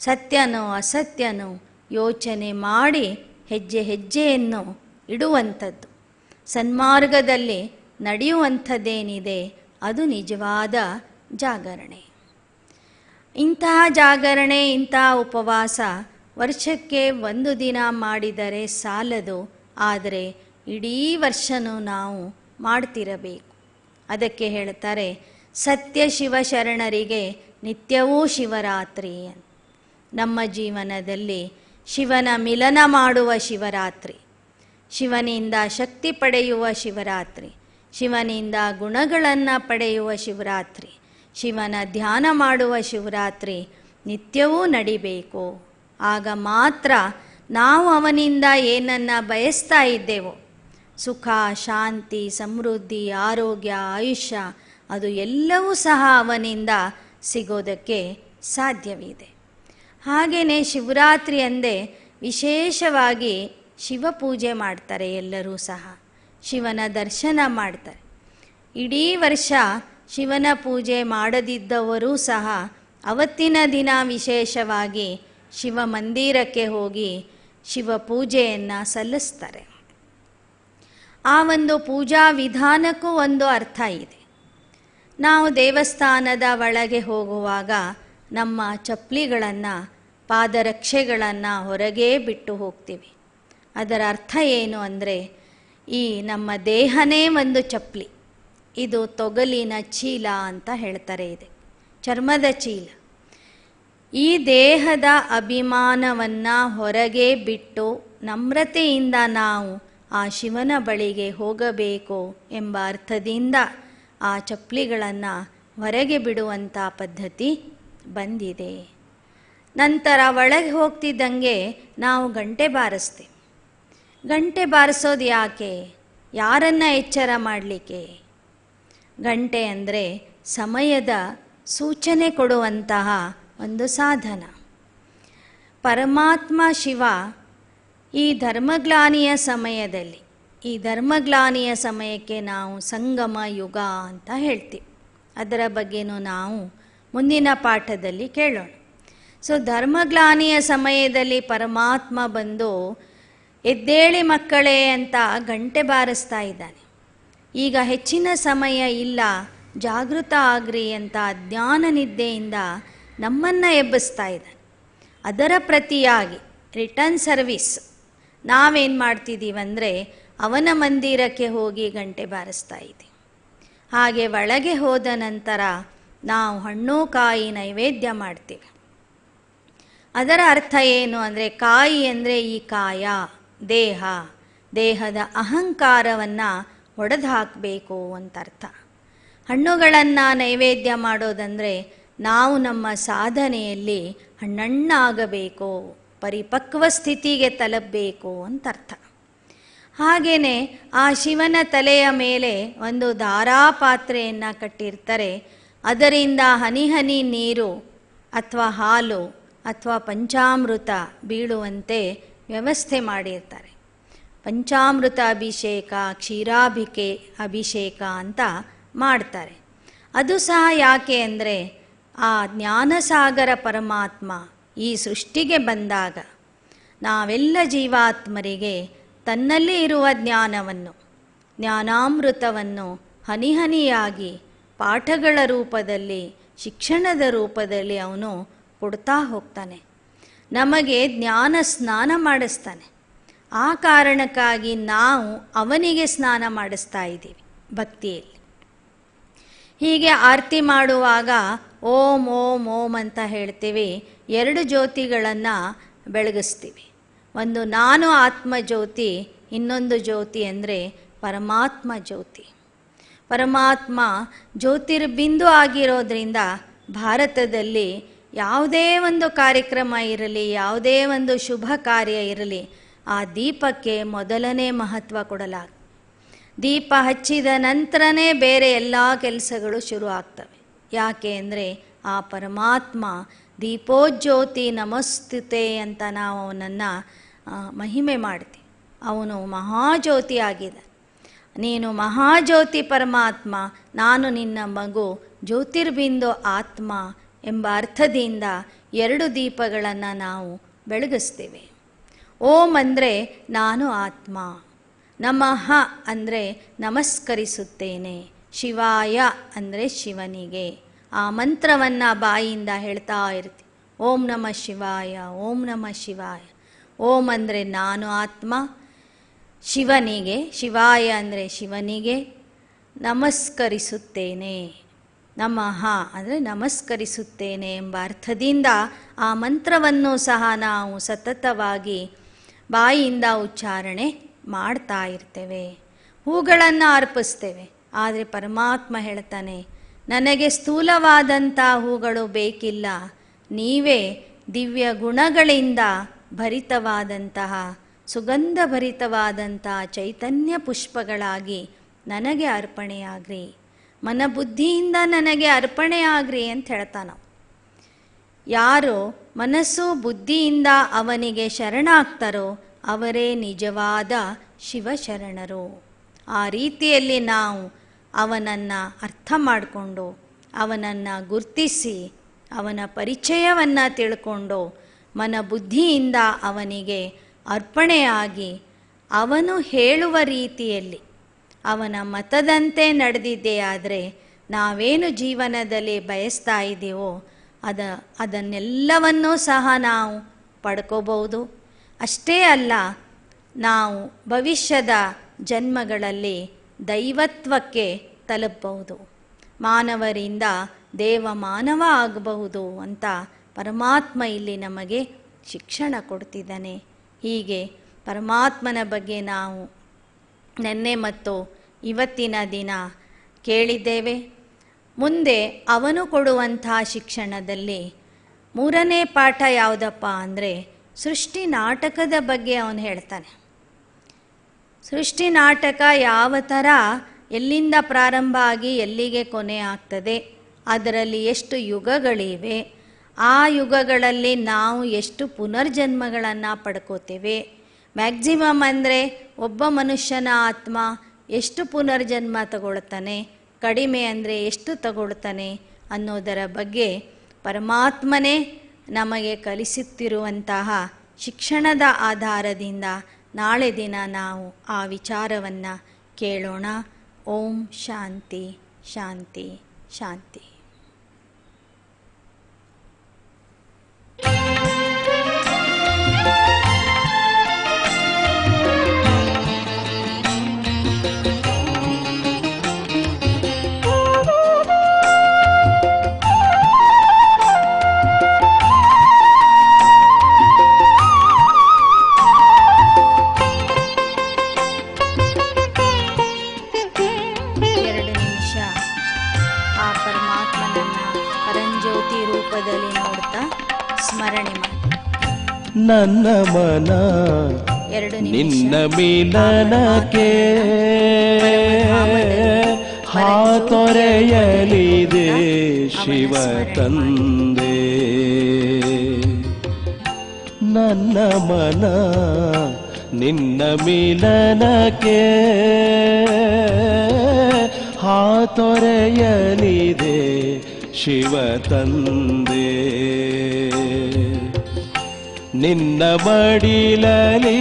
ಸತ್ಯನೋ ಅಸತ್ಯನೋ ಯೋಚನೆ ಮಾಡಿ ಹೆಜ್ಜೆ ಹೆಜ್ಜೆಯನ್ನು ಇಡುವಂಥದ್ದು. ಸನ್ಮಾರ್ಗದಲ್ಲಿ ನಡೆಯುವಂಥದ್ದೇನಿದೆ ಅದು ನಿಜವಾದ ಜಾಗರಣೆ. ಇಂತಹ ಜಾಗರಣೆ, ಇಂತಹ ಉಪವಾಸ ವರ್ಷಕ್ಕೆ 1 ದಿನ ಮಾಡಿದರೆ ಸಾಲದು, ಆದರೆ ಇಡೀ ವರ್ಷವೂ ನಾವು ಮಾಡ್ತಿರಬೇಕು. ಅದಕ್ಕೆ ಹೇಳ್ತಾರೆ, ಸತ್ಯ ಶಿವಶರಣರಿಗೆ ನಿತ್ಯವೂ ಶಿವರಾತ್ರಿ. ನಮ್ಮ ಜೀವನದಲ್ಲಿ ಶಿವನ ಮಿಲನ ಮಾಡುವ ಶಿವರಾತ್ರಿ, ಶಿವನಿಂದ ಶಕ್ತಿ ಪಡೆಯುವ ಶಿವರಾತ್ರಿ, ಶಿವನಿಂದ ಗುಣಗಳನ್ನು ಪಡೆಯುವ ಶಿವರಾತ್ರಿ, ಶಿವನ ಧ್ಯಾನ ಮಾಡುವ ಶಿವರಾತ್ರಿ ನಿತ್ಯವೂ ನಡಿಬೇಕು. ಆಗ ಮಾತ್ರ ನಾವು ಅವನಿಂದ ಏನನ್ನು ಬಯಸ್ತಾ ಇದ್ದೇವೋ, ಸುಖ, ಶಾಂತಿ, ಸಮೃದ್ಧಿ, ಆರೋಗ್ಯ, ಆಯುಷ್ಯ, ಅದು ಎಲ್ಲವೂ ಸಹ ಅವನಿಂದ ಸಿಗೋದಕ್ಕೆ ಸಾಧ್ಯವಿದೆ. ಹಾಗೆಯೇ ಶಿವರಾತ್ರಿ ಅಂದೇ ವಿಶೇಷವಾಗಿ ಶಿವಪೂಜೆ ಮಾಡ್ತಾರೆ. ಎಲ್ಲರೂ ಸಹ ಶಿವನ ದರ್ಶನ ಮಾಡ್ತಾರೆ. ಇಡೀ ವರ್ಷ ಶಿವನ ಪೂಜೆ ಮಾಡದಿದ್ದವರೂ ಸಹ ಅವತ್ತಿನ ದಿನ ವಿಶೇಷವಾಗಿ ಶಿವ ಮಂದಿರಕ್ಕೆ ಹೋಗಿ ಶಿವ ಪೂಜೆಯನ್ನು ಸಲ್ಲಿಸ್ತಾರೆ. ಆ ಒಂದು ಪೂಜಾ ವಿಧಾನಕ್ಕೂ ಒಂದು ಅರ್ಥ ಇದೆ. ನಾವು ದೇವಸ್ಥಾನದ ಒಳಗೆ ಹೋಗುವಾಗ ನಮ್ಮ ಚಪ್ಪಲಿಗಳನ್ನು, ಪಾದರಕ್ಷೆಗಳನ್ನು ಹೊರಗೇ ಬಿಟ್ಟು ಹೋಗ್ತೀವಿ. ಅದರ ಅರ್ಥ ಏನು ಅಂದರೆ, ಈ ನಮ್ಮ ದೇಹನೇ ಒಂದು ಚಪ್ಪಲಿ, ಇದು ತೊಗಲಿನ ಚೀಲ ಅಂತ ಹೇಳ್ತಾರೆ. ಇದೆ ಚರ್ಮದ ಚೀಲ. ಈ ದೇಹದ ಅಭಿಮಾನವನ್ನು ಹೊರಗೆ ಬಿಟ್ಟು ನಮ್ರತೆಯಿಂದ ನಾವು ಆ ಶಿವನ ಬಳಿಗೆ ಹೋಗಬೇಕು ಎಂಬ ಅರ್ಥದಿಂದ ಆ ಚಪ್ಪಲಿಗಳನ್ನು ಹೊರಗೆ ಬಿಡುವಂಥ ಪದ್ಧತಿ ಬಂದಿದೆ. ನಂತರ ಒಳಗೆ ಹೋಗ್ತಿದ್ದಂಗೆ ನಾವು ಗಂಟೆ ಬಾರಿಸ್ತೀವಿ. ಗಂಟೆ ಬಾರಿಸೋದು ಯಾಕೆ? ಯಾರನ್ನು ಎಚ್ಚರ ಮಾಡಲಿಕ್ಕೆ. ಗಂಟೆ ಅಂದರೆ ಸಮಯದ ಸೂಚನೆ ಕೊಡುವಂತಹ ಒಂದು ಸಾಧನ. ಪರಮಾತ್ಮ ಶಿವ ಈ ಧರ್ಮಗ್ಲಾನಿಯ ಸಮಯದಲ್ಲಿ, ಈ ಧರ್ಮಗ್ಲಾನಿಯ ಸಮಯಕ್ಕೆ ನಾವು ಸಂಗಮ ಯುಗ ಅಂತ ಹೇಳ್ತೀವಿ. ಅದರ ಬಗ್ಗೆನೂ ನಾವು ಮುಂದಿನ ಪಾಠದಲ್ಲಿ ಕೇಳೋಣ. ಧರ್ಮಗ್ಲಾನಿಯ ಸಮಯದಲ್ಲಿ ಪರಮಾತ್ಮ ಬಂದು ಎದ್ದೇಳಿ ಮಕ್ಕಳೇ ಅಂತ ಗಂಟೆ ಬಾರಿಸ್ತಾ ಇದ್ದಾನೆ. ಈಗ ಹೆಚ್ಚಿನ ಸಮಯ ಇಲ್ಲ, ಜಾಗೃತ ಆಗ್ರಿ ಅಂತ ಜ್ಞಾನ ನಿದ್ದೆಯಿಂದ ನಮ್ಮನ್ನು ಎಬ್ಬಿಸ್ತಾ ಇದ್ದಾನೆ. ಅದರ ಪ್ರತಿಯಾಗಿ ರಿಟರ್ನ್ ಸರ್ವಿಸ್ ನಾವೇನು ಮಾಡ್ತಿದ್ದೀವಂದರೆ ಅವನ ಮಂದಿರಕ್ಕೆ ಹೋಗಿ ಗಂಟೆ ಬಾರಿಸ್ತಾ ಇದ್ದೀವಿ. ಹಾಗೆ ಒಳಗೆ ಹೋದ ನಂತರ ನಾವು ಹಣ್ಣು ಕಾಯಿ ನೈವೇದ್ಯ ಮಾಡ್ತೀವಿ. ಅದರ ಅರ್ಥ ಏನು ಅಂದರೆ, ಕಾಯಿ ಅಂದರೆ ಈ ಕಾಯ, ದೇಹ, ದೇಹದ ಅಹಂಕಾರವನ್ನು ಒಡೆದು ಹಾಕಬೇಕು ಅಂತ ಅರ್ಥ. ಹಣ್ಣುಗಳನ್ನು ನೈವೇದ್ಯ ಮಾಡೋದಂದರೆ ನಾವು ನಮ್ಮ ಸಾಧನೆಯಲ್ಲಿ ಹಣ್ಣಣ್ಣಾಗಬೇಕು, ಪರಿಪಕ್ವ ಸ್ಥಿತಿಗೆ ತಲುಪಬೇಕು ಅಂತ ಅರ್ಥ. ಹಾಗೆಯೇ ಆ ಶಿವನ ತಲೆಯ ಮೇಲೆ ಒಂದು ಧಾರಾಪಾತ್ರೆಯನ್ನು ಕಟ್ಟಿರ್ತಾರೆ. ಅದರಿಂದ ಹನಿ ಹನಿ ನೀರು ಅಥವಾ ಹಾಲು ಅಥವಾ ಪಂಚಾಮೃತ ಬೀಳುವಂತೆ ವ್ಯವಸ್ಥೆ ಮಾಡಿರ್ತಾರೆ. ಪಂಚಾಮೃತ ಅಭಿಷೇಕ, ಅಭಿಷೇಕ ಅಂತ ಮಾಡ್ತಾರೆ. ಅದು ಸಹ ಯಾಕೆ ಅಂದರೆ, ಆ ಜ್ಞಾನಸಾಗರ ಪರಮಾತ್ಮ ಈ ಸೃಷ್ಟಿಗೆ ಬಂದಾಗ ನಾವೆಲ್ಲ ಜೀವಾತ್ಮರಿಗೆ ತನ್ನಲ್ಲಿ ಇರುವ ಜ್ಞಾನವನ್ನು, ಜ್ಞಾನಾಮೃತವನ್ನು ಹನಿ ಹನಿಯಾಗಿ ಪಾಠಗಳ ರೂಪದಲ್ಲಿ, ಶಿಕ್ಷಣದ ರೂಪದಲ್ಲಿ ಅವನು ಕೊಡ್ತಾ ಹೋಗ್ತಾನೆ. ನಮಗೆ ಜ್ಞಾನ ಸ್ನಾನ ಮಾಡಿಸ್ತಾನೆ. ಆ ಕಾರಣಕ್ಕಾಗಿ ನಾವು ಅವನಿಗೆ ಸ್ನಾನ ಮಾಡಿಸ್ತಾ ಇದ್ದೀವಿ ಭಕ್ತಿಯಲ್ಲಿ. ಹೀಗೆ ಆರತಿ ಮಾಡುವಾಗ ಓಂ ಓಂ ಓಂ ಅಂತ ಹೇಳ್ತೀವಿ. 2 ಜ್ಯೋತಿಗಳನ್ನು ಬೆಳಗಿಸ್ತೀವಿ. ಒಂದು ನಾನು ಆತ್ಮಜ್ಯೋತಿ, ಇನ್ನೊಂದು ಜ್ಯೋತಿ ಅಂದರೆ ಪರಮಾತ್ಮ ಜ್ಯೋತಿ. ಪರಮಾತ್ಮ ಜ್ಯೋತಿರ್ಬಿಂದು ಆಗಿರೋದ್ರಿಂದ ಭಾರತದಲ್ಲಿ ಯಾವುದೇ ಒಂದು ಕಾರ್ಯಕ್ರಮ ಇರಲಿ, ಯಾವುದೇ ಒಂದು ಶುಭ ಕಾರ್ಯ ಇರಲಿ, ಆ ದೀಪಕ್ಕೆ ಮೊದಲನೇ ಮಹತ್ವ ಕೊಡಲಾಗುತ್ತೆ. ದೀಪ ಹಚ್ಚಿದ ನಂತರನೇ ಬೇರೆ ಎಲ್ಲ ಕೆಲಸಗಳು ಶುರು ಆಗ್ತವೆ. ಯಾಕೆ ಅಂದರೆ ಆ ಪರಮಾತ್ಮ ದೀಪೋಜ್ಯೋತಿ ನಮಸ್ತುತೆ ಅಂತ ನಾವು ಅವನನ್ನು ಮಹಿಮೆ ಮಾಡ್ತೀವಿ. ಅವನು ಮಹಾಜ್ಯೋತಿ ಆಗಿದೆ. ನೀನು ಮಹಾಜ್ಯೋತಿ ಪರಮಾತ್ಮ, ನಾನು ನಿನ್ನ ಮಗು ಜ್ಯೋತಿರ್ಬಿಂದು ಆತ್ಮ ಎಂಬ ಅರ್ಥದಿಂದ 2 ದೀಪಗಳನ್ನು ನಾವು ಬೆಳಗಿಸ್ತೇವೆ. ಓಂ ಅಂದರೆ ನಾನು ಆತ್ಮ, ನಮಃ ಅಂದರೆ ನಮಸ್ಕರಿಸುತ್ತೇನೆ, ಶಿವಾಯ ಅಂದರೆ ಶಿವನಿಗೆ. ಆ ಮಂತ್ರವನ್ನು ಬಾಯಿಯಿಂದ ಹೇಳ್ತಾ ಇರ್ತೀವಿ. ಓಂ ನಮಃ ಶಿವಾಯ, ಓಂ ನಮಃ ಶಿವಾಯ. ಓಂ ಅಂದರೆ ನಾನು ಆತ್ಮ, ಶಿವನಿಗೆ, ಶಿವಾಯ ಅಂದರೆ ಶಿವನಿಗೆ ನಮಸ್ಕರಿಸುತ್ತೇನೆ, ನಮಃ ಅಂದರೆ ನಮಸ್ಕರಿಸುತ್ತೇನೆ ಎಂಬ ಅರ್ಥದಿಂದ ಆ ಮಂತ್ರವನ್ನು ಸಹ ನಾವು ಸತತವಾಗಿ ಬಾಯಿಯಿಂದ ಉಚ್ಚಾರಣೆ ಮಾಡ್ತಾ ಇರ್ತೇವೆ. ಹೂಗಳನ್ನು ಅರ್ಪಿಸ್ತೇವೆ. ಆದರೆ ಪರಮಾತ್ಮ ಹೇಳ್ತಾನೆ, ನನಗೆ ಸ್ಥೂಲವಾದಂಥ ಹೂಗಳು ಬೇಕಿಲ್ಲ, ನೀವೇ ದಿವ್ಯ ಗುಣಗಳಿಂದ ಭರಿತವಾದಂತಹ ಸುಗಂಧ ಭರಿತವಾದಂಥ ಚೈತನ್ಯ ಪುಷ್ಪಗಳಾಗಿ ನನಗೆ ಅರ್ಪಣೆಯಾಗ್ರಿ, ಮನಬುದ್ಧಿಯಿಂದ ನನಗೆ ಅರ್ಪಣೆಯಾಗ್ರಿ ಅಂತ ಹೇಳ್ತಾನೆ. ಯಾರು ಮನಸ್ಸು ಬುದ್ಧಿಯಿಂದ ಅವನಿಗೆ ಶರಣಾಗ್ತಾರೋ ಅವರೇ ನಿಜವಾದ ಶಿವಶರಣರು. ಆ ರೀತಿಯಲ್ಲಿ ನಾವು ಅವನನ್ನು ಅರ್ಥ ಮಾಡಿಕೊಂಡು, ಅವನನ್ನು ಗುರ್ತಿಸಿ, ಅವನ ಪರಿಚಯವನ್ನು ತಿಳ್ಕೊಂಡು ಮನಬುದ್ಧಿಯಿಂದ ಅವನಿಗೆ ಅರ್ಪಣೆಯಾಗಿ ಅವನು ಹೇಳುವ ರೀತಿಯಲ್ಲಿ ಅವನ ಮತದಂತೆ ನಡೆದಿದೆಯಾದರೆ ನಾವೇನು ಜೀವನದಲ್ಲಿ ಬಯಸ್ತಾ ಇದ್ದೀವೋ ಅದನ್ನೆಲ್ಲವನ್ನೂ ಸಹ ನಾವು ಪಡ್ಕೋಬಹುದು. ಅಷ್ಟೇ ಅಲ್ಲ, ನಾವು ಭವಿಷ್ಯದ ಜನ್ಮಗಳಲ್ಲಿ ದೈವತ್ವಕ್ಕೆ ತಲುಪಬಹುದು, ಮಾನವರಿಂದ ದೇವ ಮಾನವ ಆಗಬಹುದು ಅಂತ ಪರಮಾತ್ಮ ಇಲ್ಲಿ ನಮಗೆ ಶಿಕ್ಷಣ ಕೊಡ್ತಿದ್ದಾನೆ. ಹೀಗೆ ಪರಮಾತ್ಮನ ಬಗ್ಗೆ ನಾವು ನಿನ್ನೆ ಮತ್ತು ಇವತ್ತಿನ ದಿನ ಕೇಳಿದ್ದೇವೆ. ಮುಂದೆ ಅವನು ಕೊಡುವಂಥ ಶಿಕ್ಷಣದಲ್ಲಿ 3ನೇ ಪಾಠ ಯಾವುದಪ್ಪ ಅಂದರೆ ಸೃಷ್ಟಿ ನಾಟಕದ ಬಗ್ಗೆ ಅವನು ಹೇಳ್ತಾನೆ. ಸೃಷ್ಟಿ ನಾಟಕ ಯಾವ ಥರ ಎಲ್ಲಿಂದ ಪ್ರಾರಂಭ ಆಗಿ ಎಲ್ಲಿಗೆ ಕೊನೆ ಆಗ್ತದೆ, ಅದರಲ್ಲಿ ಎಷ್ಟು ಯುಗಗಳಿವೆ, ಆ ಯುಗಗಳಲ್ಲಿ ನಾವು ಎಷ್ಟು ಪುನರ್ಜನ್ಮಗಳನ್ನು ಪಡ್ಕೋತೇವೆ, ಮ್ಯಾಕ್ಸಿಮಮ್ ಅಂದರೆ ಒಬ್ಬ ಮನುಷ್ಯನ ಆತ್ಮ ಎಷ್ಟು ಪುನರ್ಜನ್ಮ ತಗೊಳ್ತಾನೆ, ಕಡಿಮೆ ಅಂದರೆ ಎಷ್ಟು ತಗೊಳ್ತಾನೆ ಅನ್ನೋದರ ಬಗ್ಗೆ ಪರಮಾತ್ಮನೇ ನಮಗೆ ಕಲಿಸುತ್ತಿರುವಂತಹ ಶಿಕ್ಷಣದ ಆಧಾರದಿಂದ ನಾಳೆ ದಿನ ನಾವು ಆ ವಿಚಾರವನ್ನು ಕೇಳೋಣ. ಓಂ ಶಾಂತಿ ಶಾಂತಿ ಶಾಂತಿ. ನನ್ನ ಮನ ನಿನ್ನ ಮಿಲನಕ್ಕೆ ಹಾತೊರೆಯಲಿದೆ ಶಿವ ತಂದೆ. ನನ್ನ ಮನ ನಿನ್ನ ಮಿಲನಕ್ಕೆ ಹಾತೊರೆಯಲಿದೆ ಶಿವ ತಂದೆ. ನಿನ್ನ ಮಡಿಲಲಿ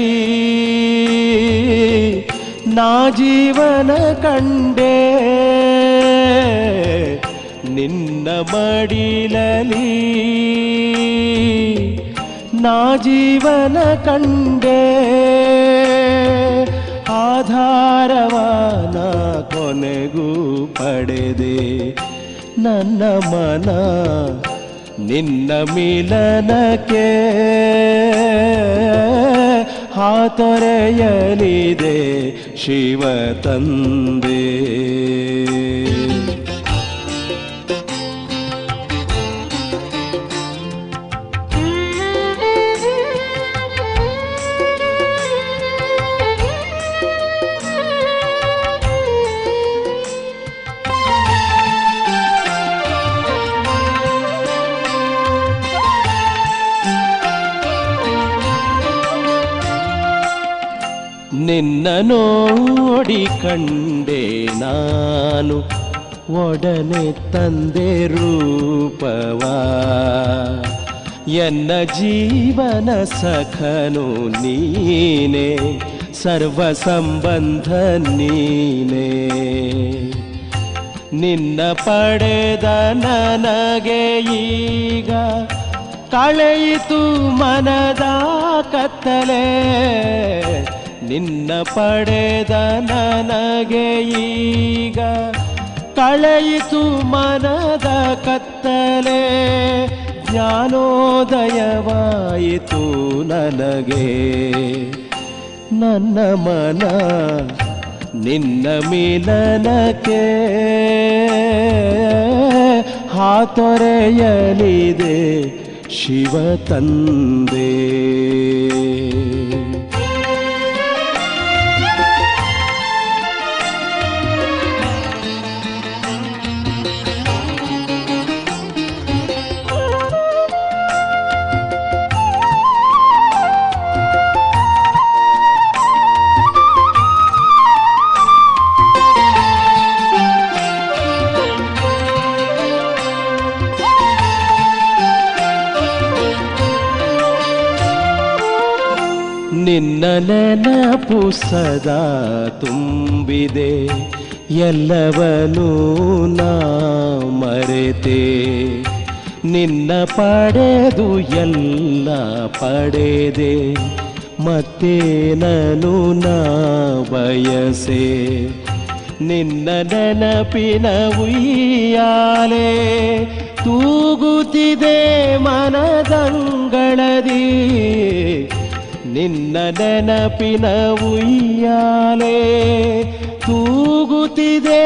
ನಾ ಜೀವನ ಕಂಡೆ, ನಿನ್ನ ಮಡಿಲಲಿ ನಾ ಜೀವನ ಕಂಡೆ. ಆಧಾರವಾನ ಕೊನೆಗೂ ಪಡೆದೆ. ನನ್ನ ಮನ ನಿನ್ನ ಮಿಲನಕ್ಕೆ ಹಾತೊರೆಯಲಿದೆ ಶಿವ ತಂದೆ. ನಿನ್ನ ನೋಡಿ ಕಂಡೆ ನಾನು ಒಡನೆ ತಂದೆ ರೂಪವಾ ಎನ್ನ ಜೀವನ ಸಖನು ನೀನೇ ಸರ್ವ ಸಂಬಂಧ ನೀನೇ ನಿನ್ನ ಪಡೆದ ನನಗೆ ಈಗ ಕಳೆಯಿತು ಮನದ ಕತ್ತಲೆ ನಿನ್ನ ಪಡೆದ ನನಗೆ ಈಗ ಕಳೆಯಿತು ಮನದ ಕತ್ತಲೆ ಜ್ಞಾನೋದಯವಾಯಿತು ನನಗೆ ನನ್ನ ಮನ ನಿನ್ನ ಮಿಲನಕ್ಕೆ ಹಾತೊರೆಯಲಿದೆ ಶಿವ ತಂದೆ ನಿನ್ನ ನೆನಪು ಸದಾ ತುಂಬಿದೆ ಎಲ್ಲವನ್ನೂ ನಾ ಮರೆತೆ ನಿನ್ನ ಪಡೆದು ಎಲ್ಲ ಪಡೆದೆ ಮತ್ತೇನನು ನಾ ಬಯಸೆ ನಿನ್ನ ನೆನಪಿನ ಉಯ್ಯಾಲೆ ತೂಗುತ್ತಿದೆ ಮನದಂಗಳದಿ ನಿನ್ನ ನೆನಪಿನ ಉಯ್ಯಾಲೆ ತೂಗುತ್ತಿದೆ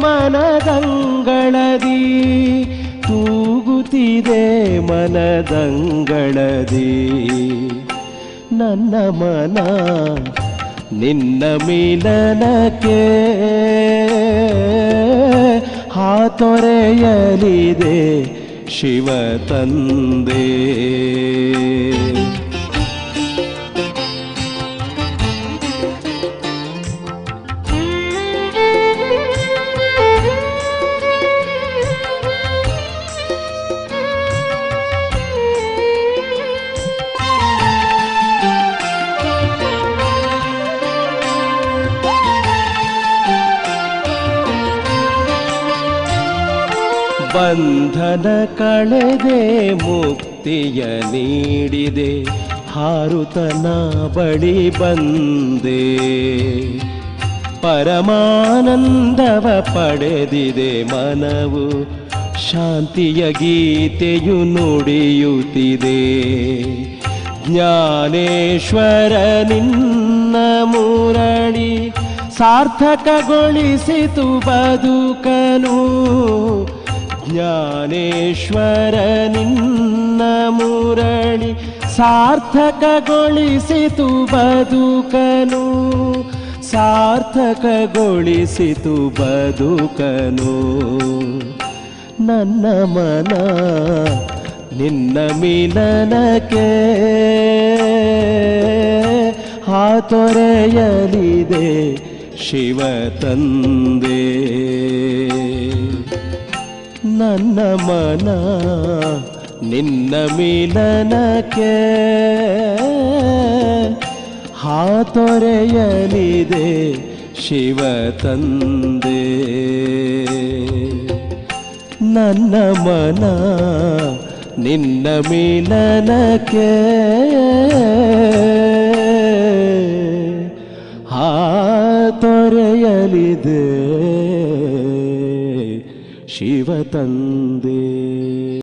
ಮನದಂಗಳದಿ ತೂಗುತ್ತಿದೆ ಮನದಂಗಳದಿ ನನ್ನ ಮನ ನಿನ್ನ ಮಿಲನಕ್ಕೆ ಹಾತೊರೆಯಲಿದೆ ಶಿವ ತಂದೆ ಬಂಧನ ಕಳೆದೆ ಮುಕ್ತಿಯ ನೀಡಿದೆ ಹಾರುತನ ಬಳಿ ಬಂದೆ ಪರಮಾನಂದವ ಪಡೆದಿದೆ ಮನವು ಶಾಂತಿಯ ಗೀತೆಯು ನುಡಿಯುತ್ತಿದೆ ಜ್ಞಾನೇಶ್ವರ ನಿನ್ನ ಮುರಳಿ ಸಾರ್ಥಕಗೊಳಿಸಿತು ಬದುಕನು ಜ್ಞಾನೇಶ್ವರ ನಿನ್ನ ಮುರಳಿ ಸಾರ್ಥಕಗೊಳಿಸಿತು ಬದುಕನು ಸಾರ್ಥಕಗೊಳಿಸಿತು ಬದುಕನು ನನ್ನ ಮನ ನಿನ್ನ ಮಿಲನಕ್ಕೆ ಹಾತೊರೆಯಲಿದೆ ಶಿವ ತಂದೆ ನನ್ನ ಮನ ನಿನ್ನ ಮಿಲನಕ್ಕೆ ಹಾತೊರೆಯಲಿದೆ ಶಿವ ತಂದೆ ನನ್ನ ಮನ ನಿನ್ನ ಮಿಲನಕ್ಕೆ ಹಾತೊರೆಯಲಿದೆ ಶಿವ ತಂದೆ